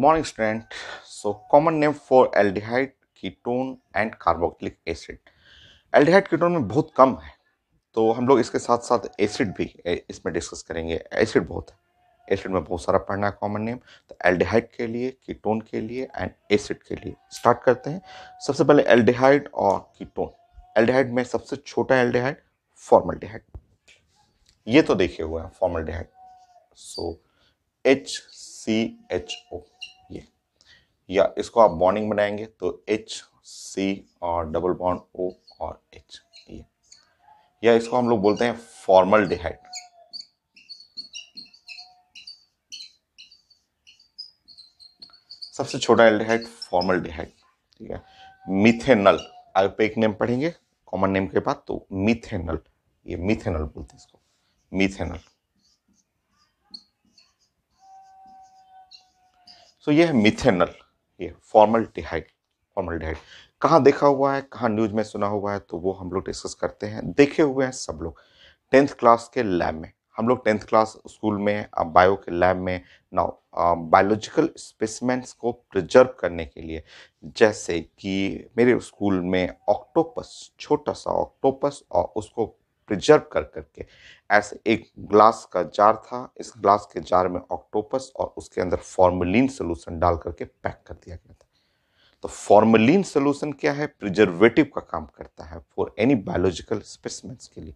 morning, student. So, common name for aldehyde, ketone and carboxylic acid. Aldehyde ketone में बहुत कम है, तो हम लोग इसके साथ साथ एसिड भी इसमें डिस्कस करेंगे। एसिड बहुत है, एसिड में बहुत सारा पढ़ना है कॉमन नेम। तो एल्डिहाइड के लिए, कीटोन के लिए एंड एसिड के लिए स्टार्ट करते हैं। सबसे पहले एल्डिहाइड और कीटोन। एल्डिहाइड में सबसे छोटा एल्डिहाइड फॉर्मल्डिहाइड, ये तो देखे हुए हैं फॉर्मल्डिहाइड। सो HCHO, ये, या इसको आप बॉन्डिंग बनाएंगे तो HC और डबल बॉन्ड O और H, ये, या इसको हम लोग बोलते हैं फॉर्मल्डिहाइड। सबसे छोटा एल्डिहाइड फॉर्मल्डिहाइड, ठीक है। मिथेनल, आप एक नेम पढ़ेंगे कॉमन नेम के बाद, तो मिथेनल, ये मिथेनल बोलते हैं इसको, मिथेनल। सो ये है मिथेनल, ये फॉर्मल्डिहाइड। फॉर्मल्डिहाइड कहाँ देखा हुआ है, कहाँ न्यूज में सुना हुआ है, तो वो हम लोग डिस्कस करते हैं। देखे हुए हैं सब लोग 10th क्लास के लैब में। हम लोग 10th क्लास स्कूल में बायो के लैब में नाउ बायोलॉजिकल स्पेसिमेंट्स को प्रिजर्व करने के लिए, जैसे कि मेरे स्कूल में ऑक्टोपस, छोटा सा ऑक्टोपस, और उसको प्रिजर्व कर करके ऐसे एक ग्लास का जार था, इस ग्लास के जार में ऑक्टोपस और उसके अंदर फॉर्मलिन सोल्यूशन डाल करके पैक कर दिया गया था। तो फॉर्मलिन सोल्यूशन क्या है, प्रिजर्वेटिव का काम करता है फॉर एनी बायोलॉजिकल स्पेसिमेंट्स के लिए।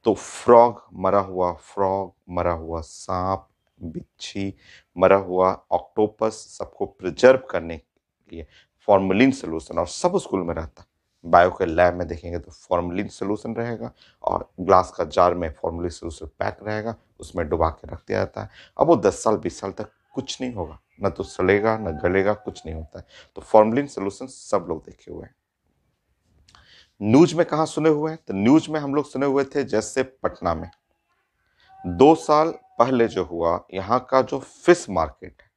तो फ्रॉग, मरा हुआ फ्रॉग, मरा हुआ सांप, बिच्छी, मरा हुआ ऑक्टोपस, सबको प्रिजर्व करने के लिए फॉर्मलिन सोल्यूशन, और सब स्कूल में रहता। बायो के लैब में देखेंगे तो फॉर्मलिन सोल्यूशन रहेगा और ग्लास का जार में फॉर्मलिन सोल्यूशन पैक रहेगा, उसमें डुबा के रख दिया जाता है। अब वो 10 साल 20 साल तक कुछ नहीं होगा, न तो सड़ेगा न गलेगा, कुछ नहीं होता है। तो फॉर्मलिन सोल्यूशन सब लोग देखे हुए हैं। न्यूज में कहाँ सुने हुए हैं, तो न्यूज में हम लोग सुने हुए थे जैसे पटना में 2 साल पहले जो हुआ, यहाँ का जो फिश मार्केट है,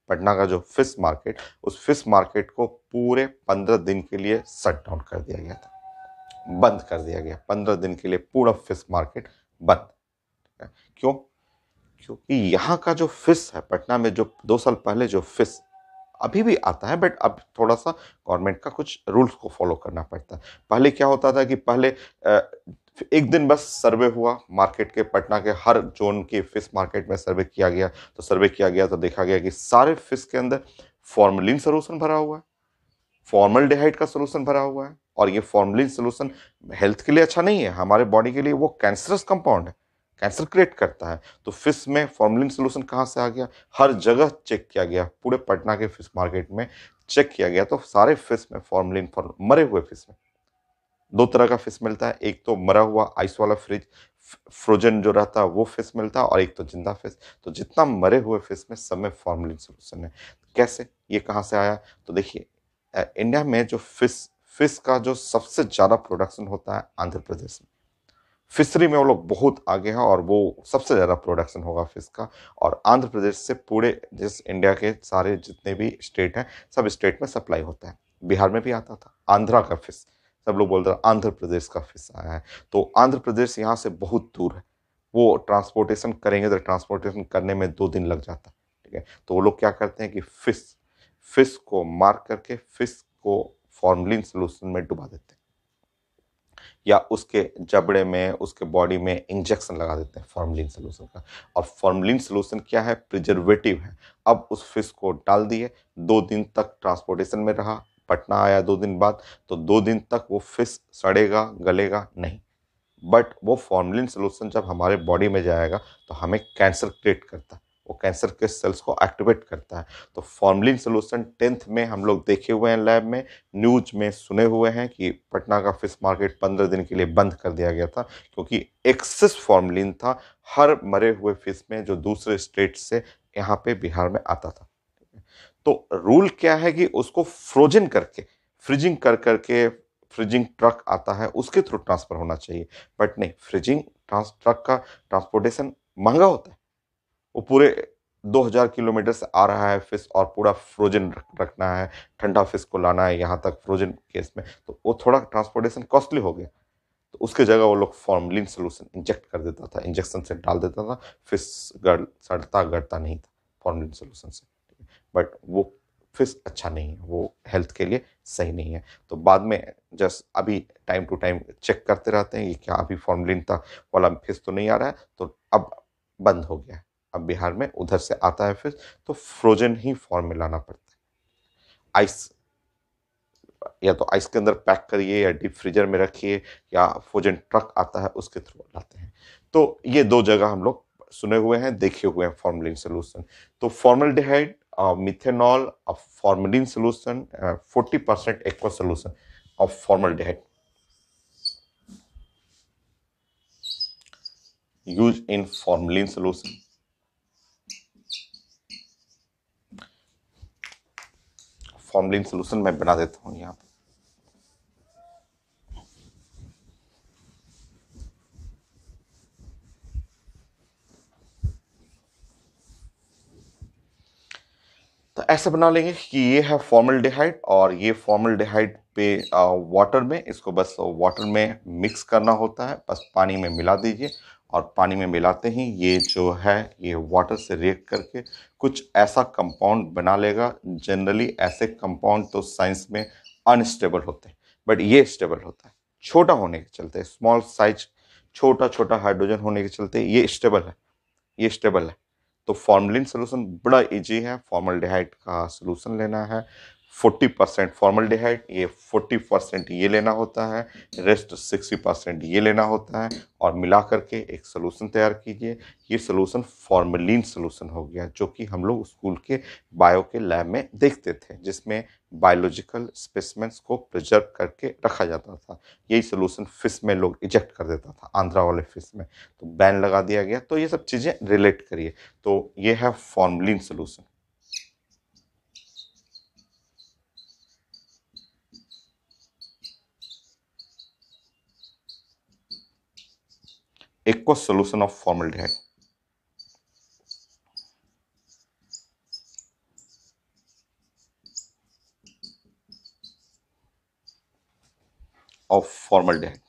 पटना का जो फिश मार्केट, उस फिश मार्केट को पूरे 15 दिन के लिए शट डाउन कर दिया गया था, बंद कर दिया गया। 15 दिन के लिए पूरा फिश मार्केट बंद। क्यों? क्योंकि यहाँ का जो फिश है, पटना में जो 2 साल पहले जो फिश अभी भी आता है, बट अब थोड़ा सा गवर्नमेंट का कुछ रूल्स को फॉलो करना पड़ता है। पहले क्या होता था कि पहले एक दिन बस सर्वे हुआ मार्केट के, पटना के हर जोन के फिश मार्केट में सर्वे किया गया। तो सर्वे किया गया तो देखा गया कि सारे फिश के अंदर फॉर्मलिन सोल्यूशन भरा हुआ है, फॉर्मल्डिहाइड का सोल्यूशन भरा हुआ है, और ये फॉर्मलिन सोल्यूशन हेल्थ के लिए अच्छा नहीं है, हमारे बॉडी के लिए वो कैंसरस कंपाउंड है, कैंसर क्रिएट करता है। तो फिश में फॉर्मलिन सोल्यूशन कहाँ से आ गया? हर जगह चेक किया गया, पूरे पटना के फिश मार्केट में चेक किया गया, तो सारे फिश में फॉर्मलिन, मरे हुए फिश में 2 तरह का फिश मिलता है। एक तो मरा हुआ आइस वाला फ्रोजन जो रहता है वो फिश मिलता है, और एक तो जिंदा फिश। तो जितना मरे हुए फिश में सब में फॉर्मलिन सोल्यूशन है। कैसे, ये कहाँ से आया? तो देखिए, इंडिया में जो फिश का जो सबसे ज्यादा प्रोडक्शन होता है आंध्र प्रदेश में। फिशरी में वो लोग बहुत आगे हैं और वो सबसे ज्यादा प्रोडक्शन होगा फिश का। और आंध्र प्रदेश से पूरे जिस इंडिया के सारे जितने भी स्टेट हैं, सब स्टेट में सप्लाई होता है। बिहार में भी आता था आंध्रा का फिश, सब लोग बोलते हैं आंध्र प्रदेश का फिश आया है। तो आंध्र प्रदेश यहाँ से बहुत दूर है, वो ट्रांसपोर्टेशन करेंगे तो ट्रांसपोर्टेशन करने में 2 दिन लग जाता है, ठीक है। तो वो लोग क्या करते हैं कि फिश को मार करके फिश को फॉर्मलिन सोल्यूशन में डुबा देते हैं, या उसके जबड़े में, उसके बॉडी में इंजेक्शन लगा देते हैं फॉर्मलिन सोल्यूशन का। और फॉर्मलिन सोल्यूशन क्या है? प्रिजर्वेटिव है। अब उस फिश को डाल दिए, 2 दिन तक ट्रांसपोर्टेशन में रहा, पटना आया 2 दिन बाद, तो 2 दिन तक वो फिश सड़ेगा गलेगा नहीं। बट वो फॉर्मलिन सोल्यूशन जब हमारे बॉडी में जाएगा तो हमें कैंसर क्रिएट करता है, वो कैंसर के सेल्स को एक्टिवेट करता है। तो फॉर्मलिन सोल्यूशन 10th में हम लोग देखे हुए हैं लैब में, न्यूज में सुने हुए हैं कि पटना का फिश मार्केट 15 दिन के लिए बंद कर दिया गया था, क्योंकि एक्सेस फॉर्मलिन था हर मरे हुए फिश में जो दूसरे स्टेट से यहाँ पे बिहार में आता था। तो रूल क्या है कि उसको फ्रोजन करके, फ्रीजिंग कर करके, फ्रीजिंग ट्रक आता है उसके थ्रू ट्रांसफर होना चाहिए। बट नहीं, फ्रीजिंग ट्रक का ट्रांसपोर्टेशन महंगा होता है, वो पूरे 2000 किलोमीटर से आ रहा है फिश, और पूरा फ्रोजन रखना है, ठंडा फिश को लाना है यहाँ तक फ्रोजन केस में, तो वो थोड़ा ट्रांसपोर्टेशन कॉस्टली हो गया। तो उसके जगह वो लोग फॉर्मलिन सोल्यूशन इंजेक्ट कर देता था, इंजेक्शन से डाल देता था, फिश सड़ता गड़ता नहीं था फॉर्मलिन सोल्यूशन से। बट वो फिश अच्छा नहीं है, वो हेल्थ के लिए सही नहीं है। तो बाद में जस्ट अभी टाइम टू टाइम चेक करते रहते हैं कि क्या अभी फॉर्मलिन था वाला फिश तो नहीं आ रहा है, तो अब बंद हो गया है। अब बिहार में उधर से आता है फिश, तो फ्रोजन ही फॉर्म में लाना पड़ता है। आइस, या तो आइस के अंदर पैक करिए या डीप फ्रीजर में रखिए, या फ्रोजन ट्रक आता है उसके थ्रू लाते हैं। तो ये दो जगह हम लोग सुने हुए हैं, देखे हुए हैं फॉर्मलिन सोल्यूशन। तो formaldehyde, methanol, formalin solution, 40% aqua solution of formaldehyde use in formalin solution. Formalin solution मैं बना देता हूँ यहाँ पे। तो ऐसे बना लेंगे कि ये है फॉर्मल्डिहाइड, और ये फॉर्मल्डिहाइड पे वाटर में, इसको बस वाटर में मिक्स करना होता है, बस पानी में मिला दीजिए। और पानी में मिलाते ही ये जो है ये वाटर से रिएक्ट करके कुछ ऐसा कंपाउंड बना लेगा। जनरली ऐसे कंपाउंड तो साइंस में अनस्टेबल होते हैं, बट ये स्टेबल होता है। छोटा होने के चलते, स्मॉल साइज, छोटा छोटा हाइड्रोजन होने के चलते ये स्टेबल है, ये स्टेबल है। तो फॉर्मलिन सोल्यूशन बड़ा इजी है। फॉर्मल्डिहाइड का सोल्यूशन लेना है, 40% फॉर्मल्डिहाइड, ये 40% ये लेना होता है, रेस्ट 60% ये लेना होता है, और मिला करके एक सोल्यूशन तैयार कीजिए। ये सोल्यूशन फॉर्मलिन सोल्यूशन हो गया, जो कि हम लोग स्कूल के बायो के लैब में देखते थे, जिसमें बायोलॉजिकल स्पेसिमेंट्स को प्रिजर्व करके रखा जाता था। यही सोल्यूशन फिश में लोग इजेक्ट कर देता था, आंध्रा वाले फिश में, तो बैन लगा दिया गया। तो ये सब चीजें रिलेट करिए। तो ये है formalin solution. Aqua solution of formaldehyde of formaldehyde,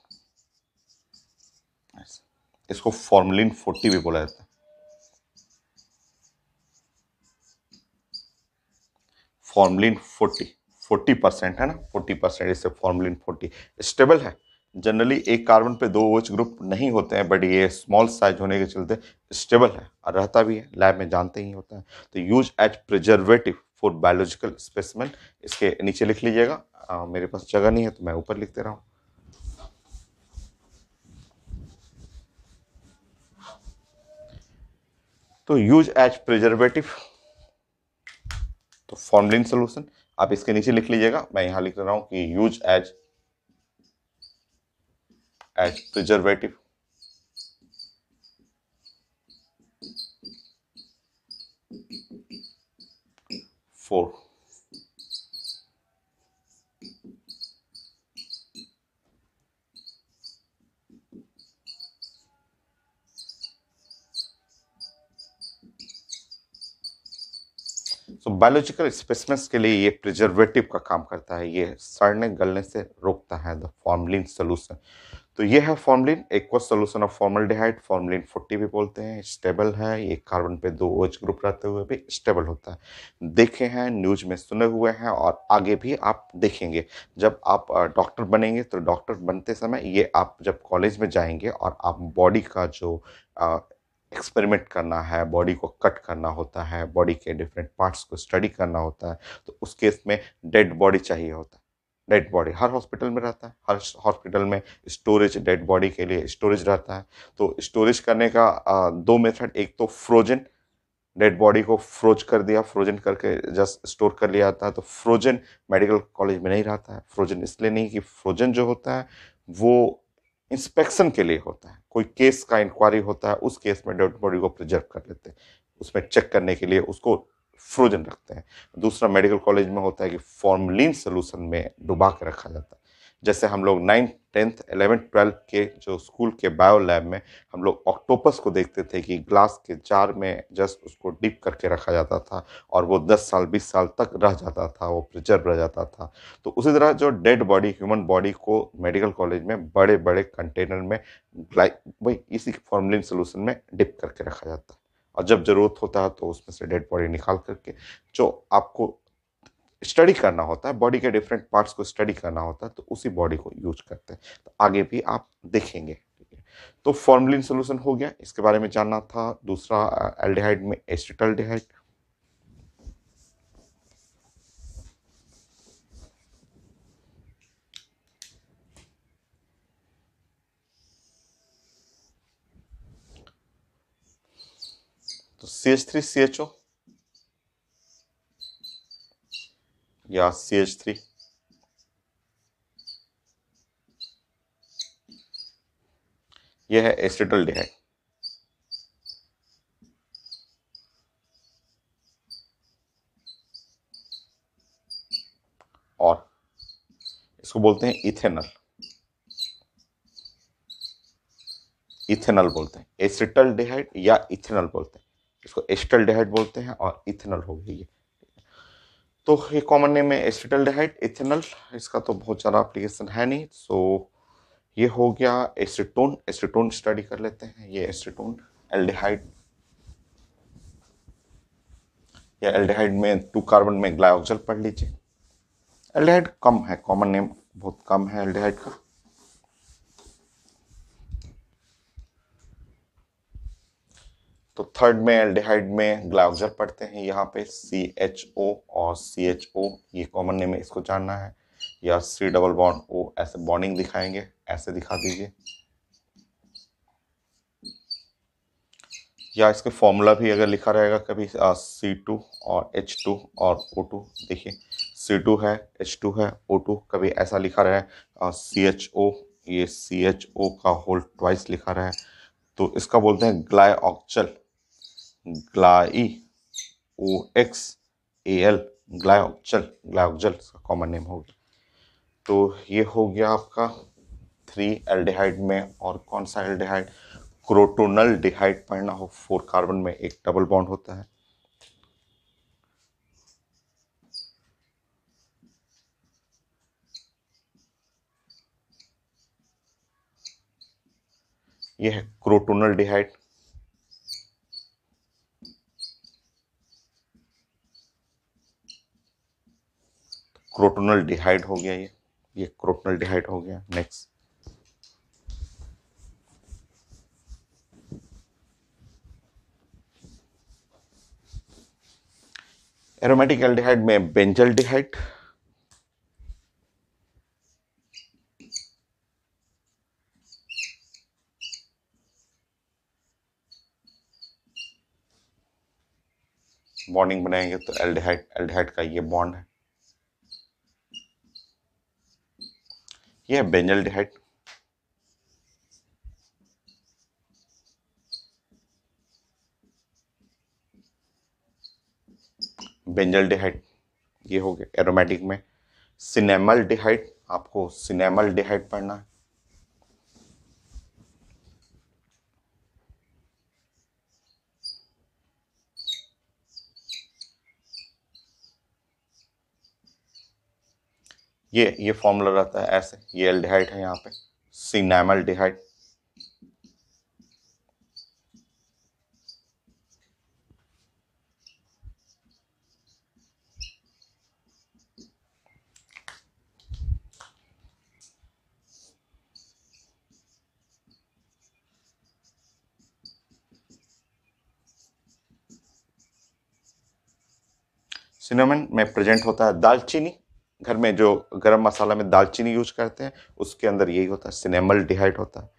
इसको फॉर्मलिन 40 भी बोला जाता है। फॉर्मलिन 40% है ना, 40%, इससे फॉर्मलिन 40 स्टेबल है। जनरली एक कार्बन पे दो OH ग्रुप नहीं होते हैं, बट ये स्मॉल साइज होने के चलते स्टेबल है और रहता भी है, लैब में जानते ही होता है। तो use as preservative for biological specimen, इसके नीचे लिख लीजिएगा। मेरे पास जगह नहीं है तो मैं ऊपर लिख दे रहा हूँ। तो यूज एज प्रिजर्वेटिव, तो फॉर्मलिन सोल्यूशन आप इसके नीचे लिख लीजिएगा। मैं यहां लिख रहा हूं कि यूज एज प्रिजर्वेटिव फॉर तो बायोलॉजिकल स्पेसिमेंस के लिए ये प्रिजर्वेटिव का काम करता है, ये सड़ने गलने से रोकता है, द फॉर्मलिन सोल्यूशन। तो ये है formalin, aqueous solution of formaldehyde, formalin 40 भी बोलते हैं। स्टेबल है, ये कार्बन पे दो OH ग्रुप रहते हुए भी स्टेबल होता है। देखे हैं, न्यूज में सुने हुए हैं, और आगे भी आप देखेंगे। जब आप डॉक्टर बनेंगे, तो डॉक्टर बनते समय ये आप जब कॉलेज में जाएंगे और आप बॉडी का जो एक्सपेरिमेंट करना है, बॉडी को कट करना होता है, बॉडी के डिफरेंट पार्ट्स को स्टडी करना होता है, तो उस केस में डेड बॉडी चाहिए होता है। डेड बॉडी हर हॉस्पिटल में रहता है, हर हॉस्पिटल में स्टोरेज, डेड बॉडी के लिए स्टोरेज रहता है। तो स्टोरेज करने का दो मेथड, एक तो फ्रोजन, डेड बॉडी को फ्रोज कर दिया, फ्रोजन करके जस्ट स्टोर कर लिया जाता है। तो फ्रोजन मेडिकल कॉलेज में नहीं रहता है। फ्रोजन इसलिए नहीं कि फ्रोजन जो होता है वो इंस्पेक्शन के लिए होता है, कोई केस का इंक्वायरी होता है, उस केस में डेड बॉडी को प्रिजर्व कर लेते हैं, उसमें चेक करने के लिए उसको फ्रोजन रखते हैं। दूसरा मेडिकल कॉलेज में होता है कि फॉर्मलिन सोल्यूशन में डुबा के रखा जाता है। जैसे हम लोग 9th 10th 11th 12th के जो स्कूल के बायो लैब में हम लोग ऑक्टोपस को देखते थे कि ग्लास के जार में जस्ट उसको डिप करके रखा जाता था, और वो 10 साल 20 साल तक रह जाता था, वो प्रिजर्व रह जाता था। तो उसी तरह जो डेड बॉडी, ह्यूमन बॉडी को मेडिकल कॉलेज में बड़े बड़े कंटेनर में वही इसी फॉर्मलिन सोल्यूशन में डिप करके रखा जाता है। और जब जरूरत होता है तो उसमें से डेड बॉडी निकाल करके जो आपको स्टडी करना होता है, बॉडी के डिफरेंट पार्ट्स को स्टडी करना होता है, तो उसी बॉडी को यूज करते हैं। तो आगे भी आप देखेंगे। तो फॉर्मलिन सोल्यूशन हो गया, इसके बारे में जानना था। दूसरा एल्डिहाइड में एसिटाल्डिहाइड। तो CH3CHO या CH3, यह है एसिटाल्डिहाइड। और इसको बोलते हैं इथेनॉल। इथेनॉल बोलते हैं, एसिटाल्डिहाइड या इथेनॉल बोलते हैं। इसको एसिटाल्डिहाइड बोलते हैं और इथेनॉल हो गई ये। तो ये कॉमन नेम है एसिटाल्डिहाइड, इथेनॉल। इसका तो बहुत ज़्यादा एप्लीकेशन है नहीं। सो ये हो गया एसीटोन। एसीटोन स्टडी कर लेते हैं। ये एसीटोन एल्डिहाइड, या एल्डिहाइड में 2 कार्बन में ग्लाइऑक्सल पढ़ लीजिए। एल्डिहाइड कम है, कॉमन नेम बहुत कम है एल्डिहाइड का। तो थर्ड में एल्डिहाइड में ग्लाइऑक्सल पढ़ते हैं। यहाँ पे CHO और CHO, ये कॉमन नेम है, इसको जानना है। या C डबल बॉन्ड O, ऐसे बॉन्डिंग दिखाएंगे, ऐसे दिखा दीजिए। या इसके फॉर्मूला भी अगर लिखा रहेगा कभी C2 और H2 और O2, देखिए C2 है, H2 है, O2, कभी ऐसा लिखा रहा है CHO, ये CHO का होल ट्वाइस लिखा रहा है, तो इसका बोलते हैं ग्लाइऑक्सल। ग्लाई OXAL, ग्लाइऑक्सल, ग्लाइऑक्सल का कॉमन नेम हो गया। तो ये हो गया आपका 3 एल्डिहाइड में। और कौन सा एल्डिहाइड? क्रोटोनल डिहाइड पढ़ना हो, 4 कार्बन में एक डबल बॉन्ड होता है। ये है क्रोटोनल डिहाइड। क्रोटोनल डिहाइड हो गया ये क्रोटोनल डिहाइड हो गया। नेक्स्ट एरोमेटिक एल्डिहाइड में बेंजल डिहाइड। बॉन्डिंग बनाएंगे तो एल्डिहाइड, एल्डिहाइड का ये बॉन्ड है, ये है बेंजल डिहाइड। बेंजल डिहाइड ये हो गया एरोमेटिक में। सिनेमल डिहाइड, आपको सिनेमल डिहाइड पढ़ना है। ये फॉर्मूला रहता है ऐसे, ये एल्डिहाइड है यहाँ पे, सिनेमल डिहाइड। सिनेमन में प्रेजेंट होता है दालचीनी। घर में जो गरम मसाला में दालचीनी यूज करते हैं, उसके अंदर यही होता है, सिनेमल डिहाइड होता है।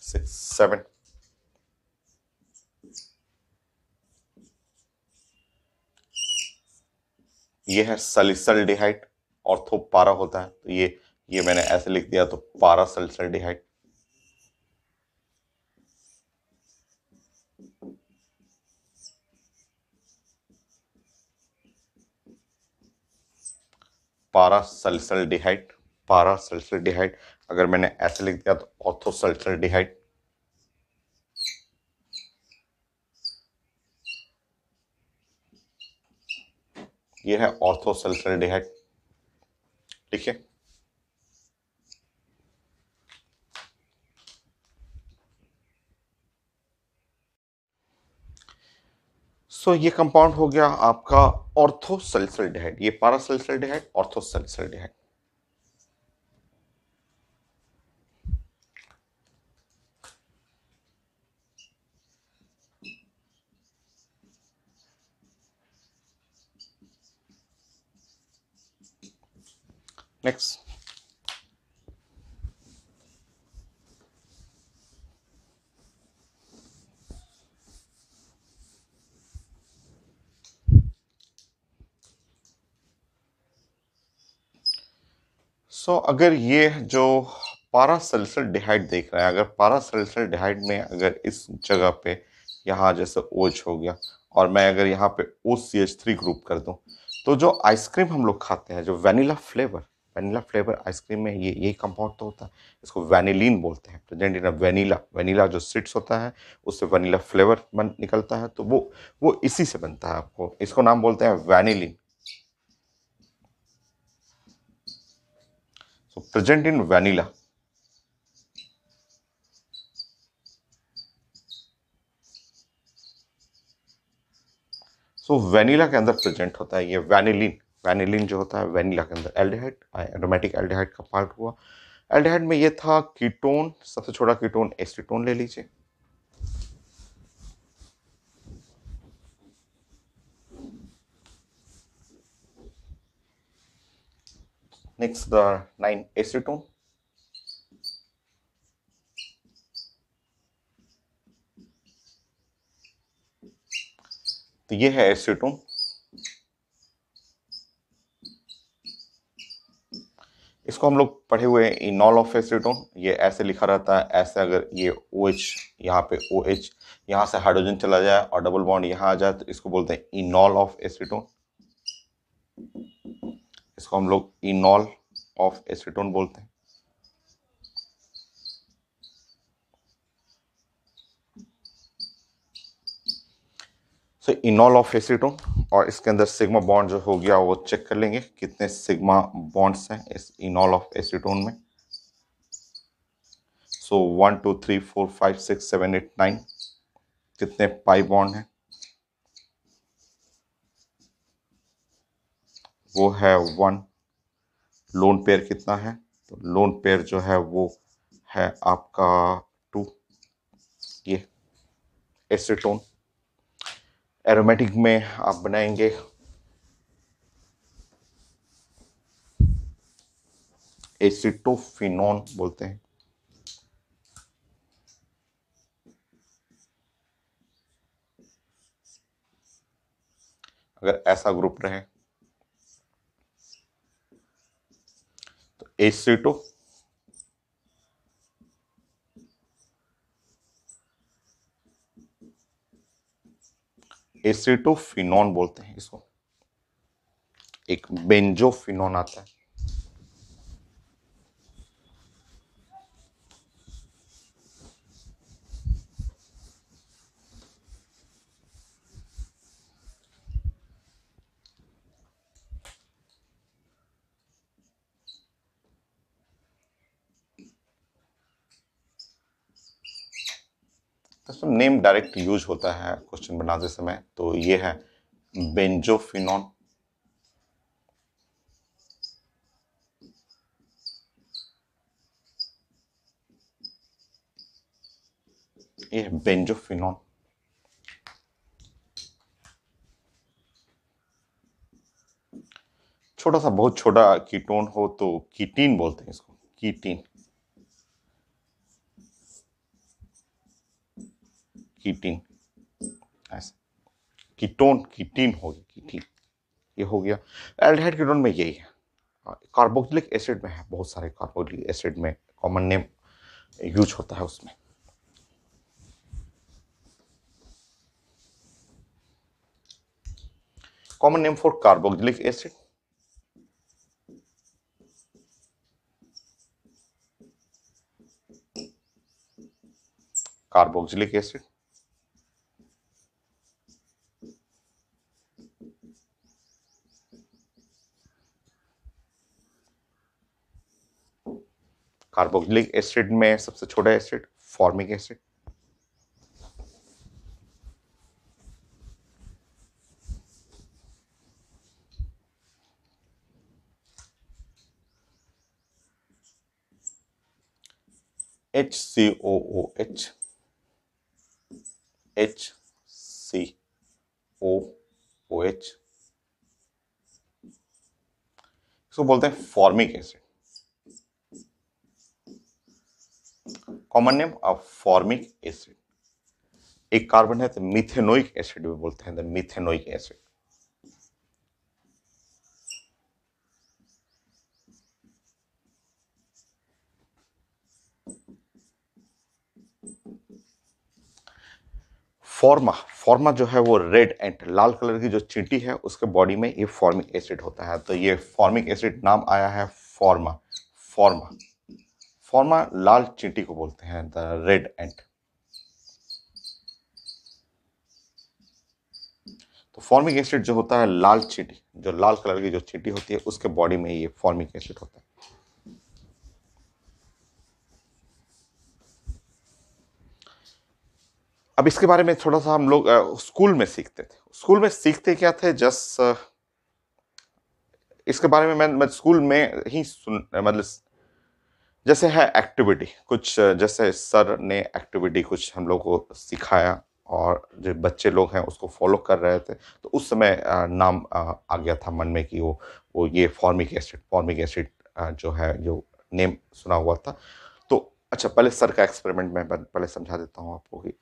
6, 7, ये है सलिसल डिहाइड। ऑर्थो पारा होता है, तो ये मैंने ऐसे लिख दिया, तो पारा सलिसल डिहाइड। पारा सल्सल डिहाइड, पारा सल्सल डिहाइड। अगर मैंने ऐसे लिख दिया तो ऑर्थो सल्सल डिहाइड। ये है ऑर्थो सल्सल डिहाइड, ठीक है। सो ये कंपाउंड हो गया आपका ऑर्थोसैलिसिलडिहाइड, ये पारासैलिसिलडिहाइड, ऑर्थोसैलिसिलडिहाइड। नेक्स्ट, अगर ये जो पारासैलिसिलडिहाइड देख रहे हैं, अगर पारासैलिसिलडिहाइड में अगर इस जगह पे यहाँ जैसे OH हो गया और मैं अगर यहाँ पे OCH3 ग्रुप कर दूं, तो जो आइसक्रीम हम लोग खाते हैं, जो वैनिला फ्लेवर आइसक्रीम में ये यही कंपाउंड तो होता है, इसको वैनिलीन बोलते हैं, प्रेजेंट इन वैनिला जो सीड्स होता है उससे वैनिला फ्लेवर निकलता है, तो वो इसी से बनता है। आपको इसको नाम बोलते हैं vanillin. So present in vanilla. So vanilla के अंदर प्रेजेंट होता है ये वैनिलीन जो होता है वैनिला के अंदर। एल्डिहाइड एरोमेटिक एल्डिहाइड का पार्ट हुआ। एल्डिहाइड में ये था कीटोन, सबसे छोटा कीटोन एसीटोन ले लीजिए। Next the 9 acetone. तो ये है एसीटोन। इसको हम लोग पढ़े हुए हैं इनॉल ऑफ एसीटोन, ये ऐसे लिखा रहता है, ऐसे अगर ये OH यहाँ पे OH यहाँ से हाइड्रोजन चला जाए और डबल बॉन्ड यहाँ आ जाए तो इसको बोलते हैं इनॉल ऑफ एसीटोन। इसको हम लोग इनॉल ऑफ एसीटोन बोलते हैं। सो इनॉल ऑफ एसीटोन, और इसके अंदर सिग्मा बॉन्ड जो हो गया वो चेक कर लेंगे कितने सिग्मा बॉन्ड्स हैं इस इनॉल ऑफ एसीटोन में। सो 1 2 3 4 5 6 7 8 9 कितने पाई बॉन्ड हैं? वो है 1। लोन पेयर कितना है? तो लोन पेयर जो है वो है आपका 2। ये एसीटोन। एरोमेटिक में आप बनाएंगे एसिटोफिनोन बोलते हैं। अगर ऐसा ग्रुप रहे तो एसिटोफिनोन बोलते हैं इसको। एक बेंजोफिनोन आता है। तो नेम डायरेक्ट यूज होता है क्वेश्चन बनाते समय, तो ये है बेंजोफिनोन। ये है बेंजोफिनोन। छोटा सा, बहुत छोटा कीटोन हो तो कीटीन बोलते हैं इसको, कीटीन। कीटीन ऐसा, कीटोन कीटीन हो गया, कीटीन ये हो गया। एल्डिहाइड कीटोन में यही है। कार्बोक्सिलिक एसिड में है, बहुत सारे कार्बोक्सिलिक एसिड में कॉमन नेम यूज होता है उसमें। Common name for carboxylic acid, carboxylic acid. Carboxylic acid में सबसे छोटा acid formic acid. HCOOH, HCOOH, इसको बोलते हैं formic acid. Common name of formic acid. एक कार्बन है तो मिथेनोइक एसिड भी बोलते हैं, मिथेनोइक एसिड। फॉर्मा जो है वो रेड एंड लाल कलर की जो चींटी है उसके बॉडी में ये फॉर्मिक एसिड होता है, तो ये फॉर्मिक एसिड नाम आया है फॉर्मा। फॉर्मा लाल चींटी को बोलते हैं द रेड एंट। तो फॉर्मिक एसिड जो होता है लाल चींटी, जो लाल कलर की जो चींटी होती है उसके बॉडी में ये फॉर्मिक एसिड होता है। अब इसके बारे में थोड़ा सा हम लोग स्कूल में सीखते थे। स्कूल में सीखते क्या थे, जस्ट इसके बारे में मैं स्कूल में ही मतलब जैसे है एक्टिविटी कुछ, जैसे सर ने एक्टिविटी कुछ हम लोग को सिखाया और जो बच्चे लोग हैं उसको फॉलो कर रहे थे, तो उस समय नाम आ गया था मन में कि वो ये फॉर्मिक एसिड जो है, जो नेम सुना हुआ था। तो अच्छा, पहले सर का एक्सपेरिमेंट में पहले समझा देता हूँ आपको कि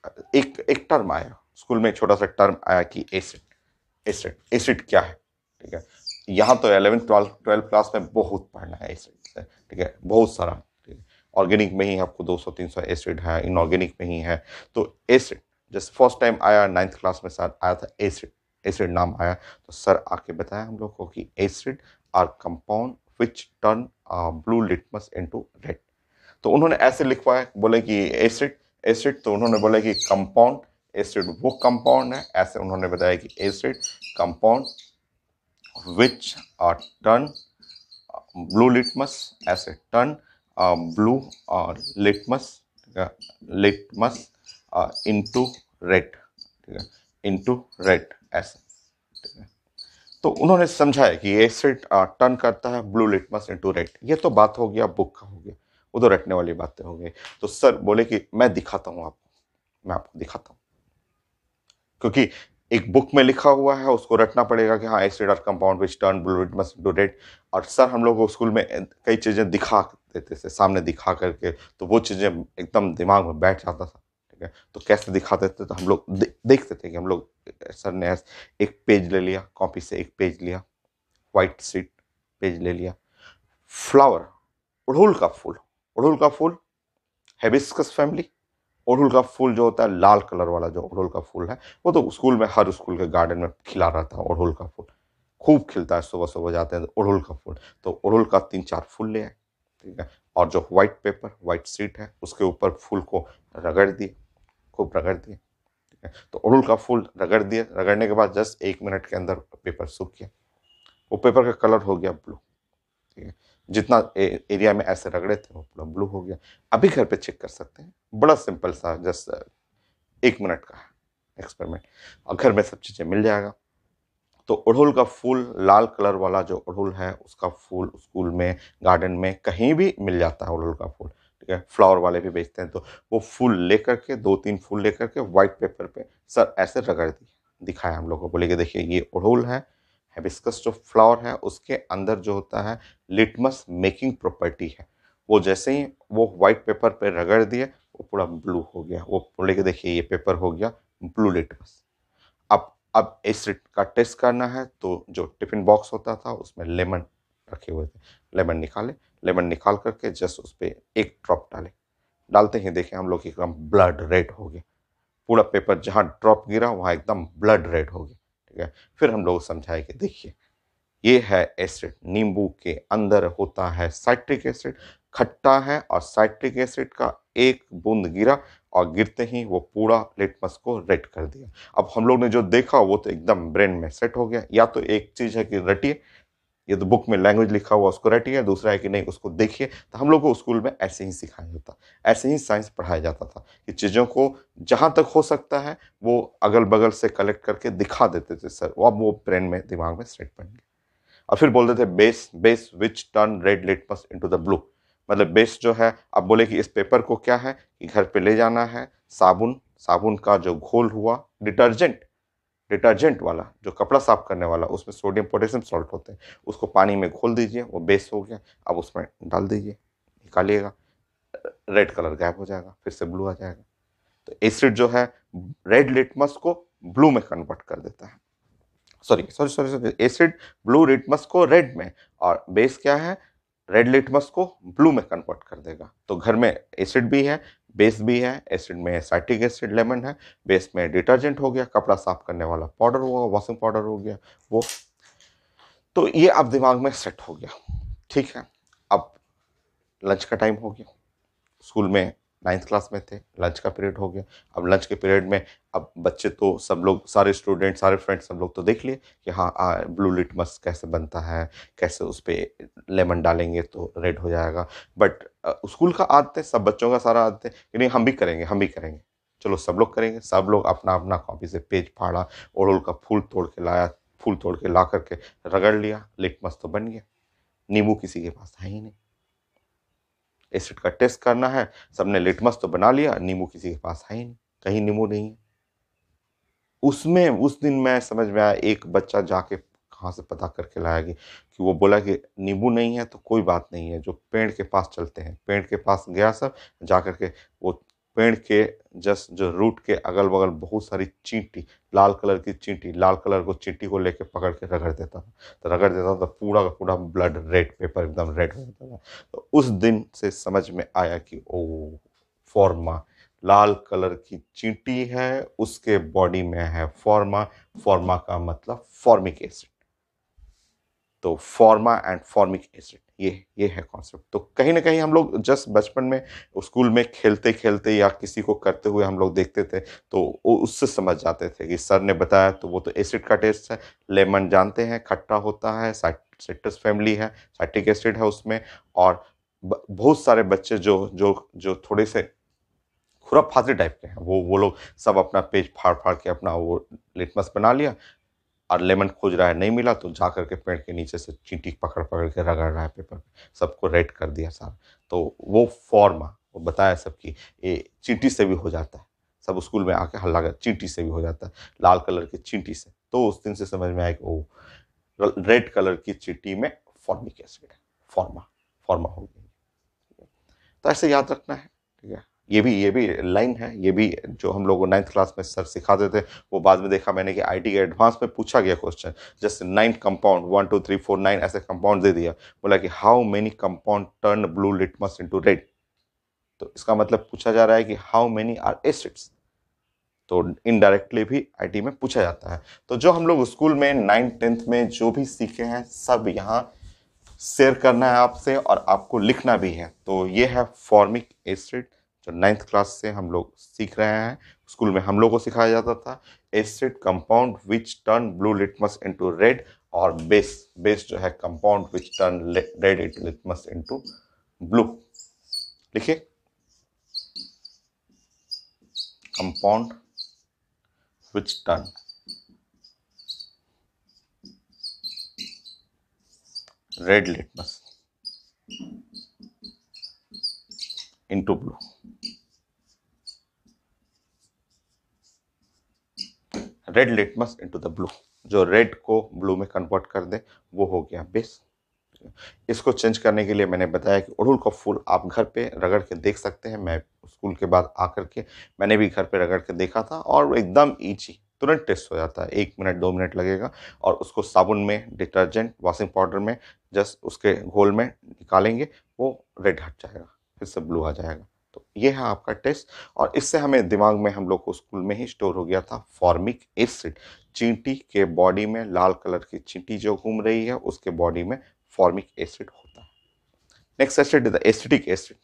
एक टर्म आया स्कूल में, छोटा सा टर्म आया कि एसिड क्या है। ठीक है, यहाँ तो 11th 12th क्लास में बहुत पढ़ना है एसिड। ठीक है, बहुत सारा। ऑर्गेनिक में ही आपको 200-300 एसिड है, इनऑर्गेनिक में ही है। तो एसिड जस्ट फर्स्ट टाइम आया 9th क्लास में सर आया था, एसिड नाम आया। तो सर आके बताया हम लोग को कि acid are compound which turn blue litmus into red. तो उन्होंने ऐसे लिखवाया, बोले कि एसिड तो उन्होंने बोला कि कंपाउंड, एसिड वो कंपाउंड है, ऐसे उन्होंने बताया कि acid compound which turn blue litmus, ऐसे टर्न ब्लू और लिटमस इनटू रेड। ठीक है, इनटू रेड ऐसे। ठीक है, तो उन्होंने समझाया कि एसिड टर्न करता है ब्लू लिटमस इनटू रेड। ये तो बात हो गया, बुक का हो गया, वो तो रटने वाली बातें हो गई। तो सर बोले कि मैं दिखाता हूँ आपको, मैं आपको दिखाता हूँ, क्योंकि एक बुक में लिखा हुआ है उसको रटना पड़ेगा कि हाँ acid are compound which turn blue litmus into red. और सर हम लोग को स्कूल में कई चीजें दिखा देते थे, सामने दिखा करके, तो वो चीजें एकदम दिमाग में बैठ जाता था। ठीक है, तो कैसे दिखाते थे, तो हम लोग देखते थे कि हम लोग, सर ने एक पेज ले लिया, कॉपी से एक पेज लिया, व्हाइट शीट पेज ले लिया, फ्लावर, अड़हुल का फूल हिबिस्कस फैमिली। अड़हुल का फूल जो होता है लाल कलर वाला, जो अड़हुल का फूल है, वो तो स्कूल में हर स्कूल के गार्डन में खिला रहता है। अड़हुल का फूल खूब खिलता है, सुबह सुबह जाते हैं तो अड़हुल का फूल, तो अड़हुल का 3-4 फूल ले आए। ठीक है, और जो व्हाइट शीट है उसके ऊपर फूल को रगड़ दिए, खूब रगड़ दिए। ठीक है, तो अड़हुल का फूल रगड़ दिए, रगड़ने के बाद जस्ट 1 मिनट के अंदर पेपर सूख गया, वो पेपर का कलर हो गया ब्लू। ठीक है, जितना एरिया में ऐसे रगड़े थे वो पूरा ब्लू हो गया। अभी घर पे चेक कर सकते हैं, बड़ा सिंपल सा, जस्ट 1 मिनट का एक्सपेरिमेंट, और घर में सब चीजें मिल जाएगा। तो अड़हुल का फूल, लाल कलर वाला जो अड़हुल है उसका फूल स्कूल में, गार्डन में कहीं भी मिल जाता है अड़हुल का फूल। ठीक है, फ्लावर वाले भी बेचते हैं। तो वो फूल लेकर के, 2-3 फूल लेकर के व्हाइट पेपर पे सर ऐसे रगड़ दिए, दिखाया हम लोग को, बोले कि देखिए ये अड़हुल है, हिबिस्कस जो फ्लावर है उसके अंदर जो होता है लिटमस मेकिंग प्रॉपर्टी है, वो जैसे ही वो व्हाइट पेपर पे रगड़ दिए वो पूरा ब्लू हो गया। वो बोले कि देखिए ये पेपर हो गया ब्लू लिटमस। अब एसिड का टेस्ट करना है, तो जो टिफिन बॉक्स होता था उसमें लेमन रखे हुए थे, लेमन निकाले, लेमन निकाल करके जस्ट उस पर 1 ड्रॉप डाले, डालते ही देखे हम लोग एकदम ब्लड रेड हो गया, पूरा पेपर जहाँ ड्रॉप गिरा वहाँ एकदम ब्लड रेड हो गया। ठीक है, फिर हम लोग समझाए कि देखिए ये है एसिड, नींबू के अंदर होता है साइट्रिक एसिड, खट्टा है, और साइट्रिक एसिड का 1 बूंद गिरा और गिरते ही वो पूरा लिटमस को रेड कर दिया। अब हम लोग ने जो देखा वो तो एकदम ब्रेन में सेट हो गया। या तो एक चीज है कि रटिए, ये तो बुक में लैंग्वेज लिखा हुआ उसको रटिए, दूसरा है कि नहीं उसको देखिए। तो हम लोग को स्कूल में ऐसे ही सिखाया जाता, ऐसे ही साइंस पढ़ाया जाता था कि चीज़ों को जहाँ तक हो सकता है वो अगल बगल से कलेक्ट करके दिखा देते थे सर, अब वो ब्रेन में, दिमाग में सेट बन गया। और फिर बोलते थे base which turn red litmus into the blue, मतलब बेस जो है, आप बोले कि इस पेपर को क्या है कि घर पे ले जाना है, साबुन, साबुन का जो घोल हुआ, डिटर्जेंट, डिटर्जेंट वाला जो कपड़ा साफ करने वाला, उसमें सोडियम पोटेशियम सॉल्ट होते हैं, उसको पानी में घोल दीजिए, वो बेस हो गया। अब उसमें डाल दीजिए, निकालिएगा, रेड कलर गायब हो जाएगा, फिर से ब्लू आ जाएगा। तो एसिड जो है रेड लिटमस को ब्लू में कन्वर्ट कर देता है। Sorry sorry sorry sorry, acid blue litmus को रेड में, और बेस क्या है, रेड लिटमस को ब्लू में कन्वर्ट कर देगा। तो घर में एसिड भी है, बेस भी है। एसिड में साइट्रिक एसिड लेमन है, बेस में डिटर्जेंट हो गया, कपड़ा साफ करने वाला पाउडर हुआ, वॉशिंग पाउडर हो गया वो। तो ये अब दिमाग में सेट हो गया। ठीक है, अब लंच का टाइम हो गया। स्कूल में नाइन्थ क्लास में थे, लंच का पीरियड हो गया। अब लंच के पीरियड में अब बच्चे तो सब लोग, सारे स्टूडेंट, सारे फ्रेंड्स, सब लोग तो देख लिए कि हाँ ब्लू लिटमस कैसे बनता है, कैसे उस पर लेमन डालेंगे तो रेड हो जाएगा। बट स्कूल का आदत है, सब बच्चों का सारा आदत है कि नहीं हम भी करेंगे, हम भी करेंगे। चलो सब लोग करेंगे, सब लोग अपना अपना कॉपी से पेज फाड़ा, ओड़ोल का फूल तोड़ के लाया, फूल तोड़ के ला करके रगड़ लिया, लिटमस तो बन गया। नींबू किसी के पास है ही नहीं, एसिड का टेस्ट करना है, सबने लिटमस तो बना लिया, नींबू किसी के पास है ही नहीं, कहीं नींबू नहीं है। उसमें उस दिन मैं समझ में आया, एक बच्चा जाके कहाँ से पता करके लाया कि वो बोला कि नींबू नहीं है तो कोई बात नहीं है, जो पेड़ के पास चलते हैं। पेड़ के पास गया सब, जा करके वो पेड़ के जस्ट जो रूट के अगल बगल बहुत सारी चींटी, लाल कलर की चींटी, लाल कलर को चींटी को लेके पकड़ के रगड़ देता था। तो रगड़ देता था तो पूरा का पूरा ब्लड रेड, पेपर एकदम रेड हो जाता था। तो उस दिन से समझ में आया कि ओ, फॉर्मा, लाल कलर की चींटी है, उसके बॉडी में है फॉर्मा। फॉर्मा का मतलब फॉर्मिक एसिड। तो फॉर्मा एंड फॉर्मिक एसिड, ये है कॉन्सेप्ट। तो कहीं ना कहीं हम लोग जस्ट बचपन में स्कूल में खेलते खेलते या किसी को करते हुए हम लोग देखते थे, तो वो उससे समझ जाते थे कि सर ने बताया तो वो तो एसिड का टेस्ट है। लेमन जानते हैं खट्टा होता है, साइट्रस फैमिली है, साइट्रिक एसिड है उसमें। और बहुत सारे बच्चे जो जो जो थोड़े से खुराफाती टाइप के हैं, वो लोग सब अपना पेज फाड़ फाड़ के अपना वो लिटमस बना लिया, और लेमन खोज रहा है, नहीं मिला तो जा करके पेड़ के नीचे से चींटी पकड़ पकड़ के रगड़ रहा है पेपर पे, सबको रेड कर दिया सारा। तो वो फॉर्मा, वो बताया सबकी, ये चींटी से भी हो जाता है। सब स्कूल में आके हल्ला कर, चींटी से भी हो जाता है, लाल कलर की चींटी से। तो उस दिन से समझ में आया कि ओ, रेड कलर की चींटी में फॉर्मिक एसिड है, फॉर्मा, फॉर्मा हो गई। तो ऐसे याद रखना है, ठीक है। ये भी लाइन है, ये भी जो हम लोग को नाइन्थ क्लास में सर सिखाते थे, वो बाद में देखा मैंने कि आईटी के एडवांस में पूछा गया क्वेश्चन। जस्ट 9 कंपाउंड, 1 2 3 4 9 ऐसे कंपाउंड दे दिया, बोला कि how many compound turn blue litmus into red. तो इसका मतलब पूछा जा रहा है कि हाउ मेनी आर एसिड्स। तो इनडायरेक्टली भी आईटी में पूछा जाता है। तो जो हम लोग स्कूल में 9th 10th में जो भी सीखे हैं, सब यहाँ शेयर करना है आपसे, और आपको लिखना भी है। तो ये है फॉर्मिक एसिड, जो 9th क्लास से हम लोग सीख रहे हैं। स्कूल में हम लोग को सिखाया जाता था acid compound which turn blue litmus into red, और बेस, बेस जो है compound which turn red litmus into blue. लिखिए, compound which turn red litmus into blue. Red litmus into the blue, जो रेड को ब्लू में convert कर दे, वो हो गया बेस। इसको चेंज करने के लिए मैंने बताया कि अड़हुल का फूल आप घर पे रगड़ के देख सकते हैं। मैं स्कूल के बाद आकर के मैंने भी घर पे रगड़ के देखा था, और एकदम ईजी, तुरंत टेस्ट हो जाता है, 1 मिनट 2 मिनट लगेगा। और उसको साबुन में, डिटर्जेंट, वॉशिंग पाउडर में जस्ट उसके घोल में निकालेंगे, वो रेड हट जाएगा, फिर से ब्लू आ जाएगा। तो ये है आपका टेस्ट। और इससे हमें दिमाग में, हम लोग को स्कूल में ही स्टोर हो गया था फॉर्मिक एसिड। चींटी के बॉडी में लाल कलर की चींटी जो घूम रही है, उसके बॉडी में फॉर्मिक एसिड होता है। Next acid is the acetic acid.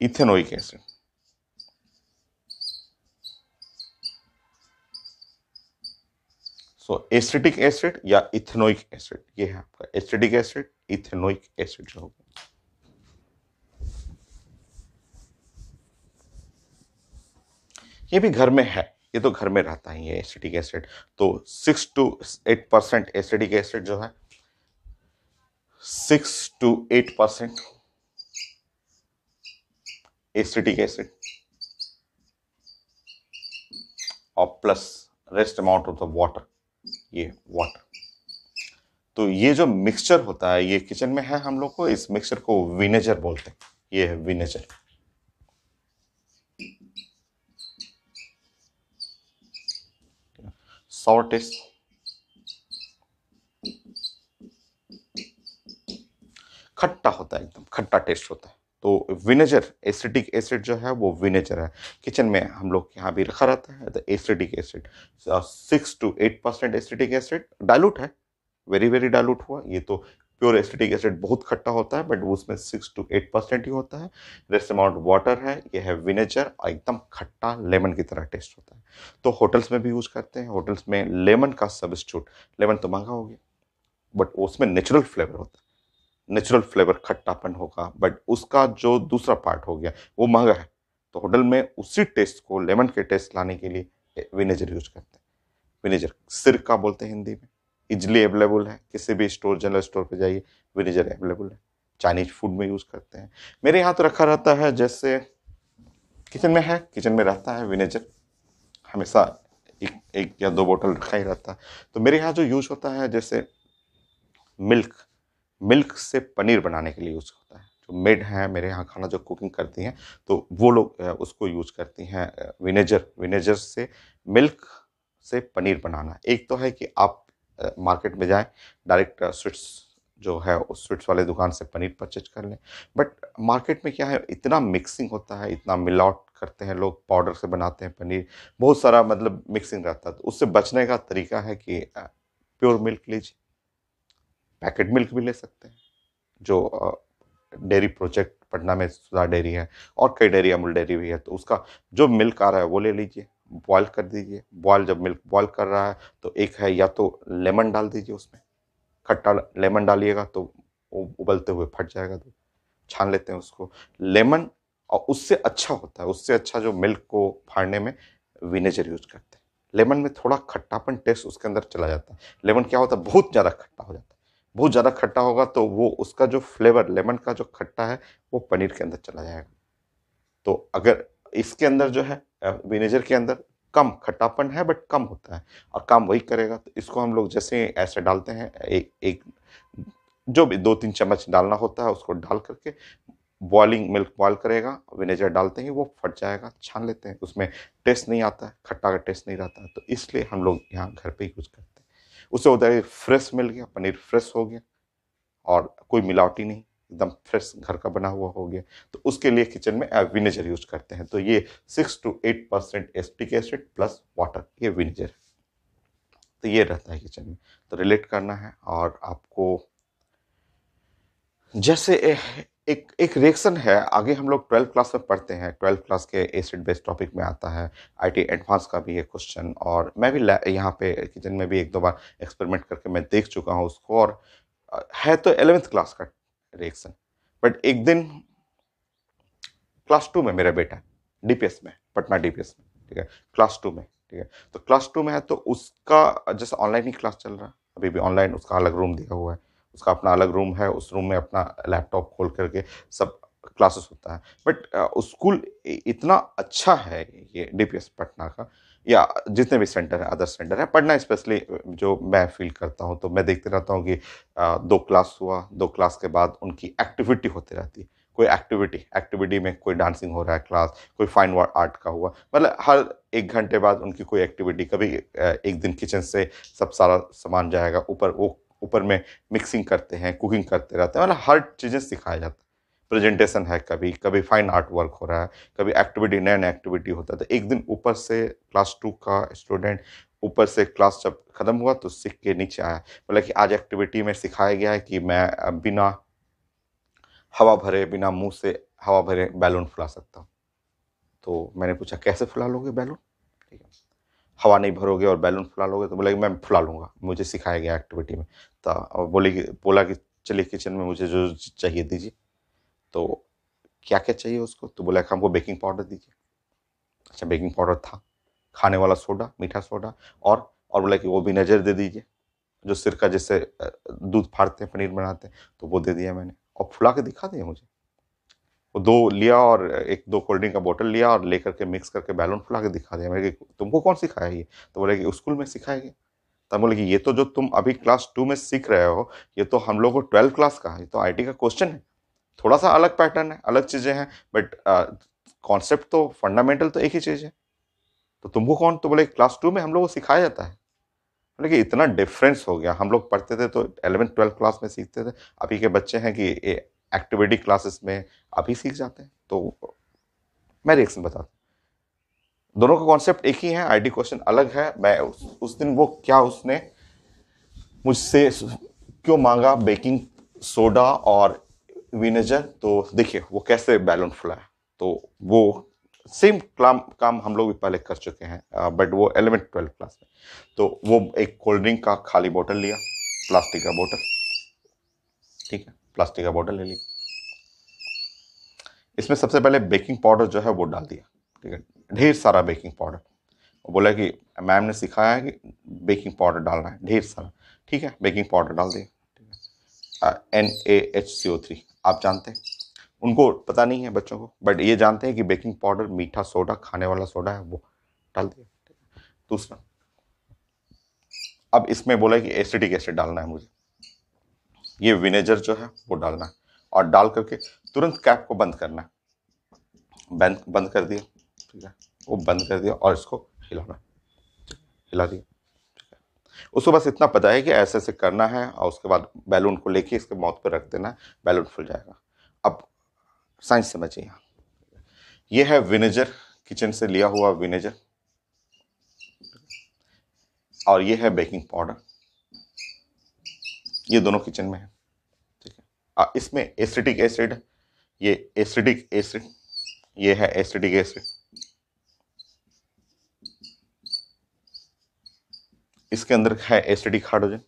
Ethanoic acid. So acetic acid या इथेनोइक एसिड, ये है आपका एसिटिक एसिड, इथेनोइक एसिड जो होगा। ये भी घर में है, ये तो घर में रहता है ये एसिटिक एसिड। तो 6 to 8% एसिटिक एसिड जो है, 6 to 8% एसिटिक एसिड और plus rest amount of the water, ये वाटर। तो ये जो मिक्सचर होता है ये किचन में है हम लोग को, इस मिक्सचर को विनेगर बोलते हैं। ये है विनेगर। सॉर टेस्ट, खट्टा होता है, एकदम खट्टा टेस्ट होता है। तो विनेगर, एसिटिक एसिड जो है वो विनेगर है। किचन में हम लोग यहाँ भी रखा रहता है the acetic acid. 6 to 8% acetic acid dilute है, वेरी वेरी डाइल्यूट हुआ। ये तो प्योर एसिटिक एसिड बहुत खट्टा होता है, बट उसमें 6 to 8% ही होता है। रेस्ट अमाउंट वाटर है, ये है विनेगर और एकदम खट्टा लेमन की तरह टेस्ट होता है। तो होटल्स में भी यूज करते हैं। होटल्स में लेमन का सब्स्टिट्यूट, लेमन तो महंगा हो गया बट उसमें नेचुरल फ्लेवर होता है, नेचुरल फ्लेवर खट्टापन होगा, बट उसका जो दूसरा पार्ट हो गया वो महंगा है। तो होटल में उसी टेस्ट को, लेमन के टेस्ट लाने के लिए विनेगर यूज करते हैं। विनेगर सिरका बोलते हैं हिंदी में, इजिली अवेलेबल है, किसी भी स्टोर, जनरल स्टोर पे जाइए विनेगर अवेलेबल है। चाइनीज फूड में यूज करते हैं। मेरे यहाँ तो रखा रहता है, जैसे किचन में है, किचन में रहता है विनेगर हमेशा, एक या दो बोतल रखा ही रहता है। तो मेरे यहाँ जो यूज होता है, जैसे मिल्क, मिल्क से पनीर बनाने के लिए यूज होता है। जो मेड है मेरे यहाँ खाना जो कुकिंग करती हैं, तो वो लोग उसको यूज करती हैं विनेगर। विनेगर से मिल्क से पनीर बनाना। एक तो है कि आप मार्केट में जाएं, डायरेक्ट स्वीट्स जो है उस स्वीट्स वाले दुकान से पनीर परचेज कर लें, बट मार्केट में क्या है, इतना मिक्सिंग होता है, इतना मिलावट करते हैं लोग, पाउडर से बनाते हैं पनीर, बहुत सारा मतलब मिक्सिंग रहता है। तो उससे बचने का तरीका है कि प्योर मिल्क लीजिए। पैकेट मिल्क भी ले सकते हैं, जो डेयरी प्रोजेक्ट पटना में सुधा डेयरी है और कई डेयरी, अमूल डेयरी भी है, तो उसका जो मिल्क आ रहा है वो ले लीजिए, बॉयल कर दीजिए। बॉयल, जब मिल्क बॉयल कर रहा है तो एक है, या तो लेमन डाल दीजिए उसमें, खट्टा लेमन डालिएगा तो वो उबलते हुए फट जाएगा, तो छान लेते हैं उसको लेमन। और उससे अच्छा होता है, उससे अच्छा जो मिल्क को फाड़ने में विनेगर यूज करते हैं। लेमन में थोड़ा खट्टापन टेस्ट उसके अंदर चला जाता है। लेमन क्या होता है, बहुत ज़्यादा खट्टा हो जाता है, बहुत ज़्यादा खट्टा होगा तो वो उसका जो फ्लेवर, लेमन का जो खट्टा है वो पनीर के अंदर चला जाएगा। तो अगर इसके अंदर जो है विनेगर के अंदर कम खट्टापन है बट कम होता है और काम वही करेगा। तो इसको हम लोग जैसे ऐसे डालते हैं, एक एक जो भी 2-3 चम्मच डालना होता है उसको डाल करके, बॉइलिंग मिल्क बॉयल करेगा, विनेगर डालते ही वो फट जाएगा, छान लेते हैं। उसमें टेस्ट नहीं आता है, खट्टा का टेस्ट नहीं रहता है, तो इसलिए हम लोग यहाँ घर पे यूज करते हैं। उससे होता है फ्रेश मिल गया, पनीर फ्रेश हो गया और कोई मिलावटी नहीं, एकदम फ्रेश घर का बना हुआ हो गया। तो उसके लिए किचन में विनेगर यूज करते हैं। तो ये 6 to 8% acetic acid plus water, ये विनेगर है। तो ये रहता है किचन में। तो रिलेट करना है और आपको जैसे एक एक रिएक्शन है, आगे हम लोग 12th क्लास में पढ़ते हैं, 12th क्लास के एसिड बेस्ड टॉपिक में आता है। आईटी एडवांस का भी ये क्वेश्चन, और मैं भी यहाँ पे किचन में भी एक दो बार एक्सपेरिमेंट करके मैं देख चुका हूँ उसको। और है तो 11th क्लास का रिएक्शन, बट एक दिन क्लास 2 में मेरा बेटा डीपीएस में, पटना डीपीएस में, ठीक है, क्लास 2 में, ठीक है। तो क्लास 2 में है तो उसका जैसे ऑनलाइन ही क्लास चल रहा है, अभी भी ऑनलाइन, उसका अलग रूम दिया हुआ है, उसका अपना अलग रूम है, उस रूम में अपना लैपटॉप खोल करके सब क्लासेस होता है। बट स्कूल इतना अच्छा है ये डीपीएस पटना का, या जितने भी सेंटर है, अदर सेंटर है, पटना स्पेशली जो मैं फील करता हूँ, तो मैं देखते रहता हूँ कि 2 क्लास हुआ, 2 क्लास के बाद उनकी एक्टिविटी होती रहती है। कोई एक्टिविटी में कोई डांसिंग हो रहा है क्लास, कोई फाइन आर्ट का हुआ, मतलब हर 1 घंटे बाद उनकी कोई एक्टिविटी। कभी एक दिन किचन से सब सारा सामान जाएगा ऊपर, वो ऊपर में मिक्सिंग करते हैं, कुकिंग करते रहते हैं, मतलब हर चीज़ें सिखाया जाता है। प्रेजेंटेशन है, कभी कभी फाइन आर्ट वर्क हो रहा है, कभी एक्टिविटी, नया नया एक्टिविटी होता है। तो एक दिन ऊपर से क्लास 2 का स्टूडेंट ऊपर से क्लास जब खत्म हुआ तो सीख के नीचे आया, बोला कि आज एक्टिविटी में सिखाया गया है कि मैं बिना हवा भरे, बिना मुंह से हवा भरे बैलून फुला सकता हूँ। तो मैंने पूछा कैसे फुला लोगे बैलून, ठीक है, हवा नहीं भरोगे और बैलून फुला लोगे? तो बोला कि मैं फुला लूँगा, मुझे सिखाया गया एक्टिविटी में। तो बोला कि चलिए किचन में मुझे जो चाहिए दीजिए। तो क्या क्या चाहिए उसको? तो बोला कि हमको बेकिंग पाउडर दीजिए। अच्छा, बेकिंग पाउडर था, खाने वाला सोडा, मीठा सोडा, और बोला कि वो विनेगर दे दीजिए, जो सिरका जिससे दूध फाड़ते हैं, पनीर बनाते हैं, तो वो दे दिया मैंने, और फुला के दिखा दिया मुझे। वो दो लिया और एक दो कोल्ड ड्रिंक का बोतल लिया और लेकर के मिक्स करके बैलून फुला के दिखा दिया। मैंने कहा तुमको कौन सिखाया ये? तो बोले कि स्कूल में सिखाया गया। तब बोले कि ये तो जो तुम अभी क्लास 2 में सीख रहे हो, ये तो हम लोग को 12 क्लास का है, ये तो आईटी का क्वेश्चन है, थोड़ा सा अलग पैटर्न है, अलग चीजें हैं, बट कॉन्सेप्ट तो फंडामेंटल तो एक ही चीज है। तो तुमको कौन? तो बोले क्लास 2 में हम लोग को सिखाया जाता है। बोले कि इतना डिफरेंस हो गया, हम लोग पढ़ते थे तो 11th 12th क्लास में सीखते थे, अभी के बच्चे हैं कि एक्टिविटी क्लासेस में अभी सीख जाते हैं। तो मैं रिएक्शन बताता हूँ, दोनों का कॉन्सेप्ट एक ही है, आईडी क्वेश्चन अलग है। मैं उस दिन वो क्या उसने मुझसे क्यों मांगा बेकिंग सोडा और विनेगर, तो देखिए वो कैसे बैलून फुलाया। तो वो सेम काम हम लोग भी पहले कर चुके हैं, बट वो 11th 12th क्लास में। तो वो एक कोल्ड ड्रिंक का खाली बोतल लिया, प्लास्टिक का बोतल, ठीक है, प्लास्टिक का बोतल ले लिया, इसमें सबसे पहले बेकिंग पाउडर जो है वो डाल दिया, ठीक है, ढेर सारा बेकिंग पाउडर। वो बोला कि मैम ने सिखाया है कि बेकिंग पाउडर डालना है ढेर सारा, ठीक है, बेकिंग पाउडर डाल दिया, NaHCO3 आप जानते हैं, उनको पता नहीं है बच्चों को, बट ये जानते हैं कि बेकिंग पाउडर मीठा सोडा, खाने वाला सोडा है, वो डाल दिया। दूसरा, अब इसमें बोला कि एसिटिक एसिड डालना है मुझे, ये विनेगर जो है वो डालना है, और डाल करके तुरंत कैप को बंद करना है। बंद बंद कर दिया, ठीक है, वो बंद कर दिया और इसको हिलाना, हिला दिया। उसको बस इतना पता है कि ऐसे ऐसे करना है, और उसके बाद बैलून को लेके इसके माउथ पे रख देना है, बैलून फूल जाएगा। अब साइंस समझिए, यहाँ ये है विनेगर, किचन से लिया हुआ विनेगर, और ये है बेकिंग पाउडर, ये दोनों किचन में है, ठीक है। इसमें एसिटिक एसिड, ये एसिडिक एसिड, ये है एसिटिक एसिड, इसके अंदर है एसिडिक हाइड्रोजन,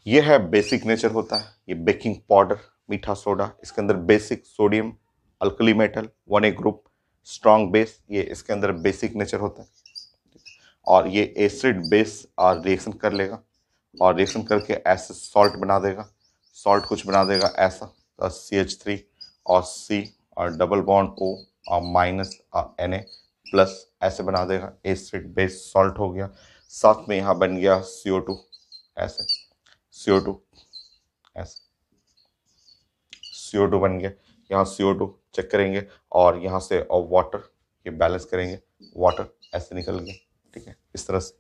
ये है बेसिक नेचर होता है, ये बेकिंग पाउडर, मीठा सोडा, इसके अंदर basic sodium, alkali metal, 1A group, strong base, ये इसके अंदर बेसिक नेचर होता है। और ये एसिड बेस और रिएक्शन कर लेगा, और रिएक्शन करके ऐसे सॉल्ट बना देगा, सॉल्ट कुछ बना देगा ऐसा, CH3 और C और डबल बॉन्ड O और माइनस Na प्लस, ऐसे बना देगा, एसिड बेस सॉल्ट हो गया। साथ में यहाँ बन गया CO2, ऐसे CO2, ऐसे CO2 बन गया, यहाँ CO2 चेक करेंगे, और यहाँ से और वाटर, ये बैलेंस करेंगे, वाटर ऐसे निकल गया, ठीक है। इस तरह से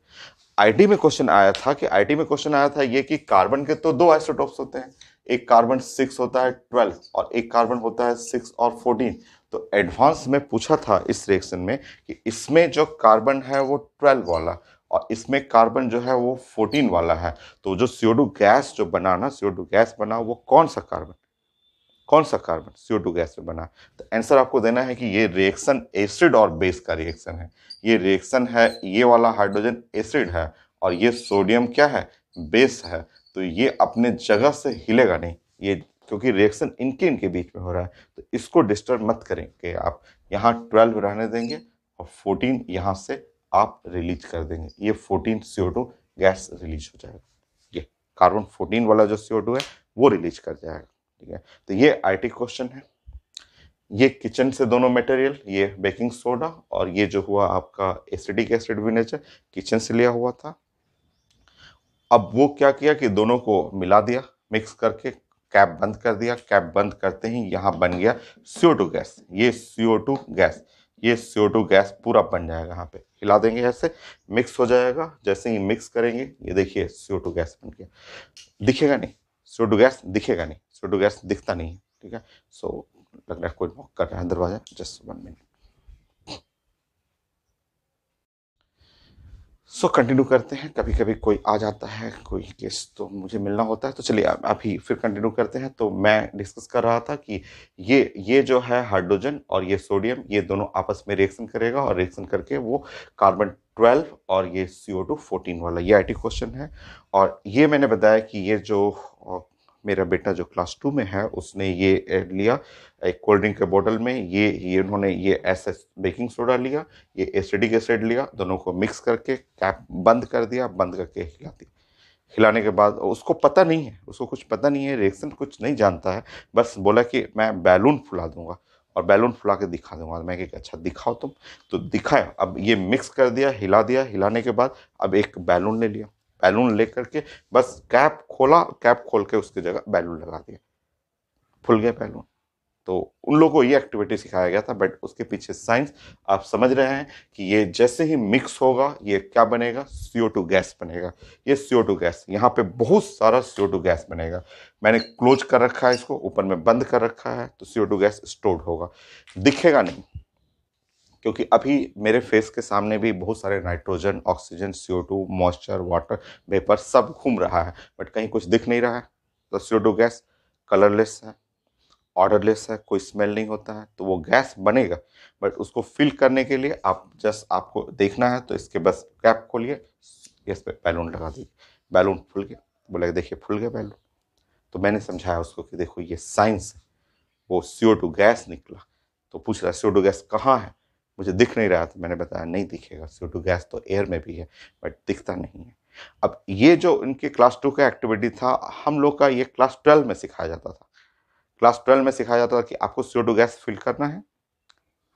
आईटी में क्वेश्चन आया था, कि आईटी में क्वेश्चन आया था ये कि कार्बन के तो दो आइसोटोप्स होते हैं, एक कार्बन 6 होता है 12, और एक कार्बन होता है 6 और 14। तो एडवांस में पूछा था इस रिएक्शन में कि इसमें जो कार्बन है वो 12 वाला, और इसमें कार्बन जो है वो 14 वाला है, तो जो CO2 गैस जो बना ना, CO2 गैस बना, वो कौन सा कार्बन, कौन सा कार्बन CO2 गैस से बना? तो आंसर आपको देना है कि ये रिएक्शन एसिड और बेस का रिएक्शन है, ये रिएक्शन है, ये वाला हाइड्रोजन एसिड है, और ये सोडियम क्या है, बेस है। तो ये अपने जगह से हिलेगा नहीं, ये क्योंकि रिएक्शन इनके इनके बीच में हो रहा है, तो इसको डिस्टर्ब मत करेंगे आप, यहाँ 12 रहने देंगे, और 14 यहाँ से आप रिलीज कर देंगे, ये 14 CO2 गैस रिलीज हो जाएगा, ये कार्बन 14 वाला जो CO2 है वो रिलीज कर जाएगा, ठीक है। तो ये आईटी क्वेश्चन है, ये किचन से दोनों मटेरियल, ये बेकिंग सोडा और ये जो हुआ आपका एसिडिक एसिड विनेगर, किचन से लिया हुआ था। अब वो क्या किया कि दोनों को मिला दिया, मिक्स करके कैप बंद कर दिया, कैप बंद करते ही यहाँ बन गया CO2 गैस, ये CO2 गैस, ये CO2 गैस पूरा बन जाएगा, यहाँ पे हिला देंगे, ऐसे मिक्स हो जाएगा। जैसे ही मिक्स करेंगे, ये देखिए CO2 गैस बन गया, दिखेगा नहीं, CO2 गैस दिखेगा नहीं, CO2 गैस दिखता नहीं है, ठीक है। सो लग रहा है कोई नॉक कर रहा है दरवाजा, जस्ट 1 मिनट। सो कंटिन्यू करते हैं। कभी कभी कोई आ जाता है, कोई गेस्ट तो मुझे मिलना होता है, तो चलिए अभी फिर कंटिन्यू करते हैं। तो मैं डिस्कस कर रहा था कि ये जो है हाइड्रोजन और ये सोडियम, ये दोनों आपस में रिएक्शन करेगा और रिएक्शन करके वो कार्बन 12 और ये CO2 14 वाला ये आईटी क्वेश्चन है। और ये मैंने बताया कि ये जो मेरा बेटा जो क्लास 2 में है उसने ये लिया एक कोल्ड ड्रिंक के बोतल में, ये उन्होंने ये ऐसे बेकिंग सोडा लिया, ये एसिडिक एसिड लिया, दोनों को मिक्स करके कैप बंद कर दिया, बंद करके हिला दिया। हिलाने के बाद उसको पता नहीं है, उसको कुछ पता नहीं है, रिएक्शन कुछ नहीं जानता है, बस बोला कि मैं बैलून फुला दूंगा और बैलून फुला के दिखा दूंगा। मैं कहा अच्छा दिखाओ तुम। तो दिखाया, अब ये मिक्स कर दिया, हिला दिया, हिलाने के बाद अब एक बैलून ले लिया, बैलून ले करके बस कैप खोला, कैप खोल के उसकी जगह बैलून लगा दिया, फुल गया बैलून। तो उन लोगों को ये एक्टिविटी सिखाया गया था, बट उसके पीछे साइंस आप समझ रहे हैं कि ये जैसे ही मिक्स होगा ये क्या बनेगा, CO2 गैस बनेगा। ये CO2 गैस, यहाँ पे बहुत सारा CO2 गैस बनेगा। मैंने क्लोज कर रखा है इसको, ऊपर में बंद कर रखा है, तो CO2 गैस स्टोर्ड होगा, दिखेगा नहीं, क्योंकि अभी मेरे फेस के सामने भी बहुत सारे nitrogen, oxygen, CO2, moisture, water vapour सब घूम रहा है, बट कहीं कुछ दिख नहीं रहा है। तो CO2 गैस कलरलेस है, ऑर्डरलेस है, कोई स्मेल नहीं होता है, तो वो गैस बनेगा। बट उसको फिल करने के लिए आप जस्ट आपको देखना है, तो इसके बस कैप खोलिए, इस पे बैलून लगा दीजिए, बैलून फुल गया। बोले देखिए फुल गया बैलून। तो मैंने समझाया उसको कि देखो ये साइंस है, वो CO2 गैस निकला। तो पूछ रहा है CO2 गैस कहाँ है, मुझे दिख नहीं रहा था। मैंने बताया नहीं दिखेगा, CO2 गैस तो एयर में भी है, बट दिखता नहीं है। अब ये जो इनके क्लास 2 का एक्टिविटी था, हम लोग का ये क्लास 12 में सिखाया जाता था। क्लास 12 में सिखाया जाता था कि आपको CO2 गैस फिल करना है,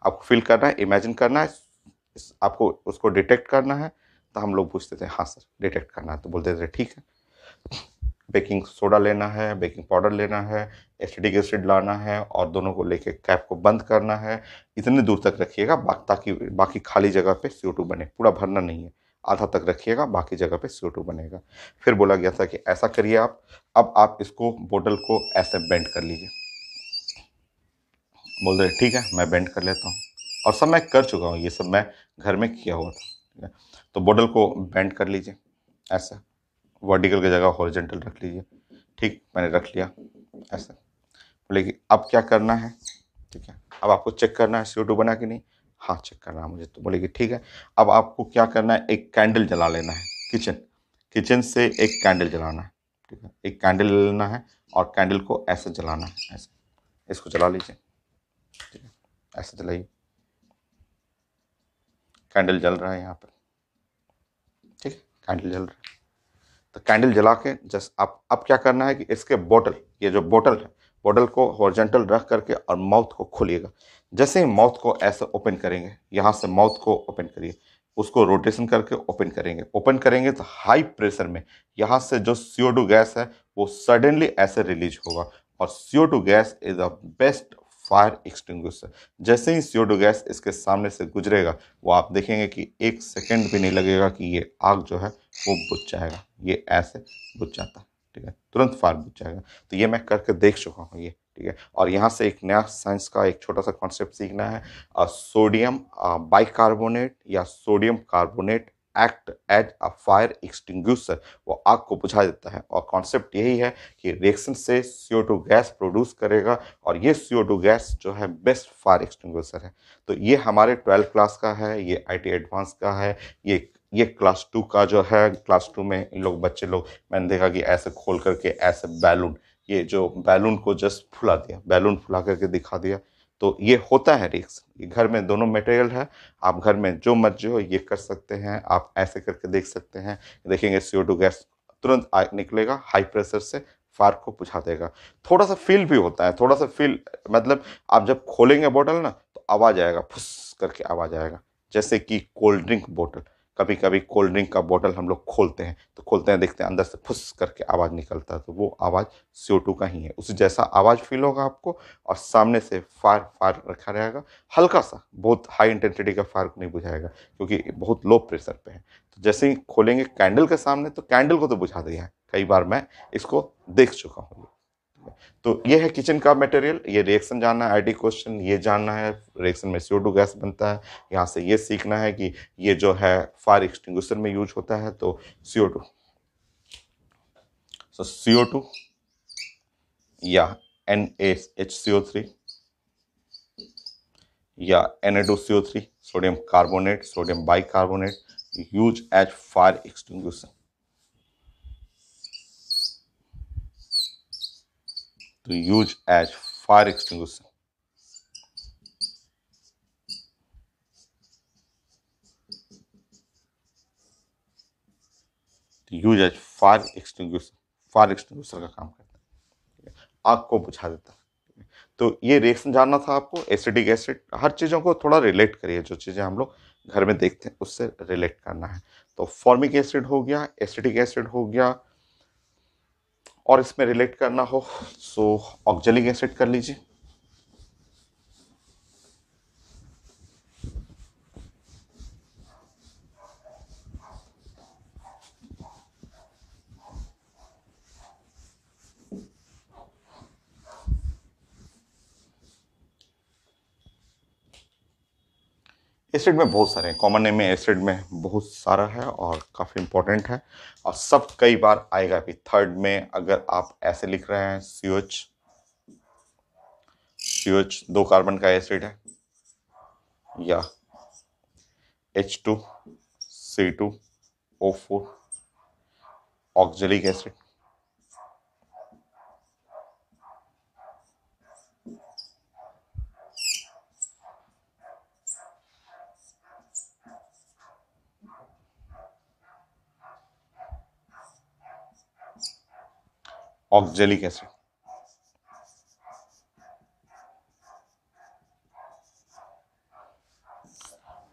आपको फिल करना है, इमेजिन करना है, आपको उसको डिटेक्ट करना है। तो हम लोग पूछते थे हाँ सर डिटेक्ट करना है, तो बोलते थे ठीक है, बेकिंग सोडा लेना है, बेकिंग पाउडर लेना है, एसिटिक एसिड लाना है, और दोनों को लेके कैप को बंद करना है, इतने दूर तक रखिएगा ताकि बाकी खाली जगह पे CO2 बने, पूरा भरना नहीं है, आधा तक रखिएगा, बाकी जगह पे CO2 बनेगा। फिर बोला गया था कि ऐसा करिए आप, अब आप इसको बोतल को ऐसे बेंड कर लीजिए। बोल रहे ठीक है मैं बेंड कर लेता हूँ, और सब मैं कर चुका हूँ, ये सब मैं घर में किया हुआ था, ठीक है। तो बॉटल को बेंड कर लीजिए, ऐसा वर्टिकल की जगह हॉरिजॉन्टल रख लीजिए। ठीक, मैंने रख लिया ऐसा। बोले कि अब क्या करना है, ठीक है, अब आपको चेक करना है CO2 बना कि नहीं। हाँ चेक करना है मुझे। तो बोले कि ठीक है, अब आपको क्या करना है, एक कैंडल जला लेना है, किचन से एक कैंडल जलाना है, ठीक है, एक कैंडल लेना है और कैंडल को ऐसे जलाना है, ऐसे इसको जला लीजिए, ठीक है, ऐसे जलाइए। कैंडल जल रहा है यहाँ पर, ठीक है, कैंडल जल रहा है। तो कैंडल जला के जस्ट आप अब क्या करना है कि इसके बोतल, ये जो बोतल है, बोतल को हॉरिजॉन्टल रख करके और माउथ को खोलिएगा। जैसे ही माउथ को ऐसे ओपन करेंगे, यहाँ से माउथ को ओपन करिए, उसको रोटेशन करके ओपन करेंगे तो हाई प्रेशर में यहाँ से जो CO2 गैस है वो सडनली ऐसे रिलीज होगा। और CO2 gas is the best fire extinguisher. जैसे ही CO2 गैस इसके सामने से गुजरेगा, वो आप देखेंगे कि 1 सेकंड भी नहीं लगेगा कि ये आग जो है वो बुझ जाएगा, ये ऐसे बुझ जाता है, ठीक है, तुरंत फायर बुझ जाएगा। तो ये मैं करके देख चुका हूँ ये, ठीक है। और यहाँ से एक नया साइंस का एक छोटा सा कॉन्सेप्ट सीखना है, सोडियम बाइकार्बोनेट या sodium carbonate act as a fire extinguisher, वो आग को बुझा देता है। और कॉन्सेप्ट यही है कि रिएक्शन से CO2 गैस प्रोड्यूस करेगा, और ये CO2 गैस जो है बेस्ट फायर एक्सटिंग्विशर है। तो ये हमारे 12 क्लास का है, ये IT एडवांस का है, ये क्लास 2 का जो है, क्लास 2 में इन लोग बच्चे लोग मैंने देखा कि ऐसे खोल करके ऐसे बैलून, ये जो बैलून को जस्ट फुला दिया, बैलून फुला करके दिखा दिया। तो ये होता है रिएक्शन, ये घर में दोनों मटेरियल है, आप घर में जो मर्जी हो ये कर सकते हैं, आप ऐसे करके देख सकते हैं, देखेंगे CO2 गैस तुरंत निकलेगा, हाई प्रेशर से फायर को बुझा देगा। थोड़ा सा फील भी होता है, थोड़ा सा फील मतलब आप जब खोलेंगे बोतल ना तो आवाज आएगा, फुस करके आवाज आएगा, जैसे कि कोल्ड ड्रिंक बोतल, कभी कभी कोल्ड ड्रिंक का बोतल हम लोग खोलते हैं तो खोलते हैं, देखते हैं अंदर से फुस करके आवाज निकलता है, तो वो आवाज CO2 का ही है, उसी जैसा आवाज फील होगा आपको। और सामने से फायर फायर रखा रहेगा, हल्का सा, बहुत हाई इंटेंसिटी का फायर नहीं बुझाएगा क्योंकि बहुत लो प्रेशर पे है। तो जैसे ही खोलेंगे कैंडल के सामने तो कैंडल को तो बुझा दिया है, कई बार मैं इसको देख चुका हूँ। तो ये है किचन का मटेरियल, ये रिएक्शन जानना है, आईटी क्वेश्चन ये जानना है, रिएक्शन में CO2 गैस बनता है। यहाँ से ये सीखना है कि ये जो है फायर एक्सटिंग्विशर में यूज होता है, तो CO2, सो CO2 या NaHCO3 या Na2CO3, sodium carbonate, sodium bicarbonate, use as fire extinguisher. तो use as fire extinguisher, use as fire extinguisher, fire extinguisher का काम करता है, आग को बुझा देता है। तो ये रिएक्शन जानना था आपको, एसिडिक एसिड, हर चीज़ों को थोड़ा रिलेट करिए, जो चीज़ें हम लोग घर में देखते हैं उससे रिलेट करना है। तो फॉर्मिक एसिड हो गया, एसिडिक एसिड हो गया, और इसमें रिलेट करना हो सो ऑक्जेलिक एसिड कर लीजिए। एसिड में बहुत सारे हैं, कॉमन नेम में एसिड में बहुत सारा है और काफ़ी इंपॉर्टेंट है, और सब कई बार आएगा भी। थर्ड में अगर आप ऐसे लिख रहे हैं CH, CH 2 कार्बन का एसिड है, या H2C2O4 oxalic acid, oxalic acid.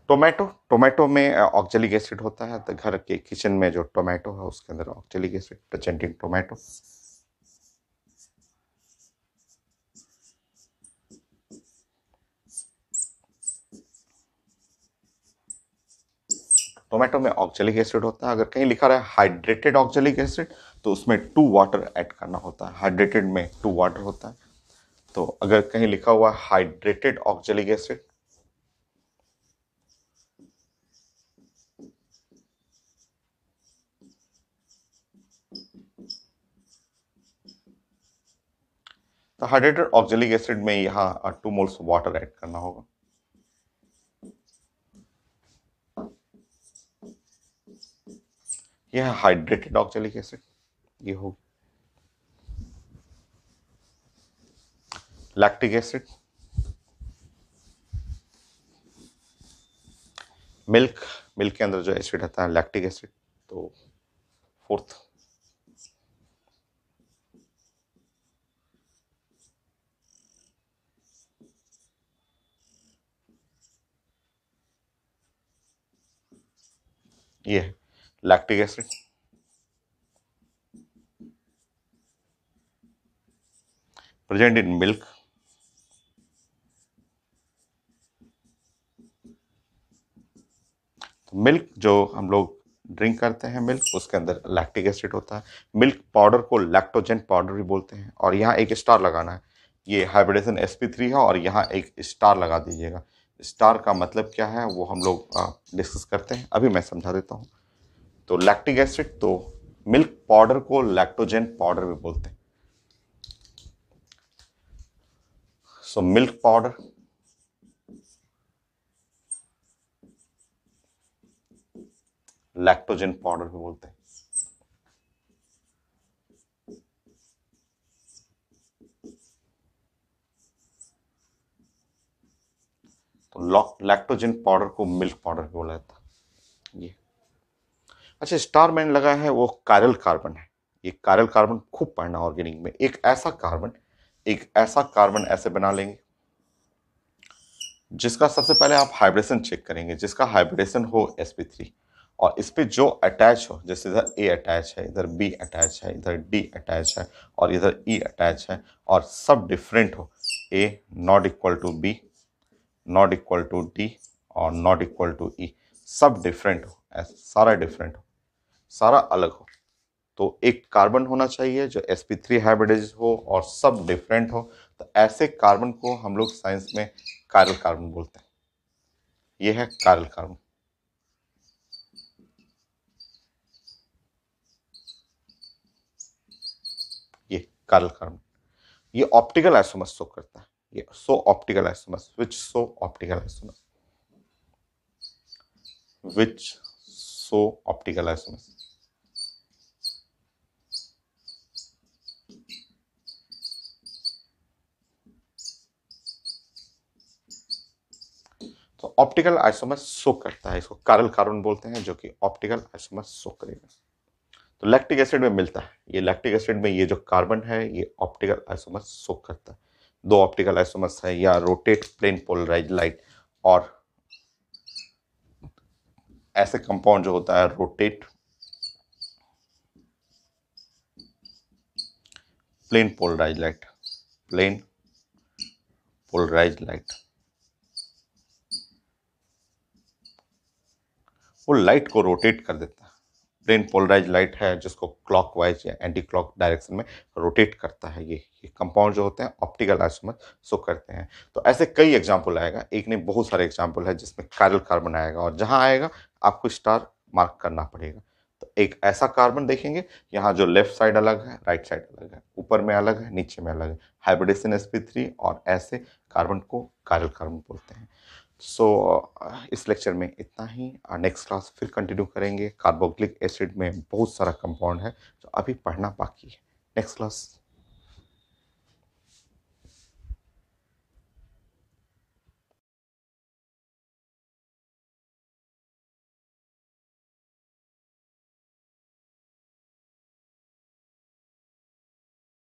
Tomato, tomato में ऑक्जेलिक एसिड होता है, तो घर के किचन में जो टोमेटो है उसके अंदर oxalic acid present in tomato. Tomato में ऑक्जेलिक एसिड होता है, अगर कहीं लिखा रहा है हाइड्रेटेड ऑक्जेलिक एसिड तो उसमें 2 वाटर ऐड करना होता है, हाइड्रेटेड में 2 वाटर होता है। तो अगर कहीं लिखा हुआ हाइड्रेटेड ऑक्जेलिक एसिड, तो हाइड्रेटेड ऑक्जेलिक एसिड में यहाँ 2 मोल्स वाटर ऐड करना होगा। यह है हाइड्रेटेड ऑक्जेलिक एसिड, ये होगी। लैक्टिक एसिड, मिल्क, मिल्क के अंदर जो एसिड आता है लैक्टिक एसिड। तो फोर्थ, ये है lactic acid, present in milk. तो मिल्क जो हम लोग ड्रिंक करते हैं, मिल्क, उसके अंदर लैक्टिक एसिड होता है। मिल्क पाउडर को लैक्टोजेन पाउडर भी बोलते हैं, और यहाँ एक स्टार लगाना है, ये हाइब्रिडेशन sp3 है, और यहाँ एक स्टार लगा दीजिएगा। स्टार का मतलब क्या है वो हम लोग डिस्कस करते हैं, अभी मैं समझा देता हूँ। तो लैक्टिक एसिड, तो मिल्क पाउडर को लैक्टोजेन पाउडर भी बोलते हैं। So milk powder, lactogen powder भी बोलते हैं। तो लैक्टोजेन पाउडर को मिल्क पाउडर भी बोला जाता है। ये अच्छा, स्टार मैंने लगा है वो कायरल कार्बन है। ये कायरल कार्बन खूब पढ़ना ऑर्गेनिक में। एक ऐसा कार्बन, एक ऐसा कार्बन ऐसे बना लेंगे जिसका सबसे पहले आप हाइब्रिडेशन चेक करेंगे, जिसका हाइब्रिडेशन हो sp3, और इस पे जो अटैच हो, जैसे इधर A अटैच है, इधर B अटैच है, इधर D अटैच है, और इधर E अटैच है, और सब डिफरेंट हो, A not equal to B, not equal to D, और नॉट इक्वल टू E, सब डिफरेंट हो, ऐसा सारा डिफरेंट हो, सारा अलग हो, तो एक कार्बन होना चाहिए जो sp3 हाइब्रिडाइज हो और सब डिफरेंट हो, तो ऐसे कार्बन को हम लोग साइंस में कायरल कार्बन बोलते हैं। ये है कायरल कार्बन। ये कायरल कार्बन, ये ऑप्टिकल आइसोमर्स शो करता है। ये सो ऑप्टिकल आइसोमर्स, विच सो ऑप्टिकल आइसोमर्स, विच सो ऑप्टिकल आइसोमर्स। तो ऑप्टिकल आइसोमर्स शो करता है, इसको कायरल कार्बन बोलते हैं, जो कि ऑप्टिकल आइसोमर्स शो करेगा। तो लैक्टिक एसिड में मिलता है, ये लैक्टिक एसिड में ये जो कार्बन है ये ऑप्टिकल आइसोमर्स शो करता है। दो ऑप्टिकल आइसोमर्स है, या रोटेट प्लेन पोलराइज लाइट, और ऐसे कंपाउंड जो होता है rotate plane polarise light, plane polarise light, वो लाइट को रोटेट कर देता है। प्लेन पोलराइज लाइट है जिसको क्लॉकवाइज या एंटी क्लॉक डायरेक्शन में रोटेट करता है। ये कंपाउंड जो होते हैं ऑप्टिकल आइसोमर शो करते हैं। तो ऐसे कई एग्जाम्पल आएगा, एक नहीं बहुत सारे एग्जाम्पल है जिसमें कायरल कार्बन आएगा, और जहां आएगा आपको स्टार मार्क करना पड़ेगा। तो एक ऐसा कार्बन देखेंगे, यहाँ जो लेफ्ट साइड अलग है, राइट साइड अलग है, ऊपर में अलग है, नीचे में अलग है, हाइब्रिडेशन sp3, और ऐसे कार्बन को कायरल कार्बन बोलते हैं। सो इस लेक्चर में इतना ही। नेक्स्ट क्लास फिर कंटिन्यू करेंगे। कार्बोक्सिलिक एसिड में बहुत सारा कंपाउंड है जो अभी पढ़ना बाकी है। Next class.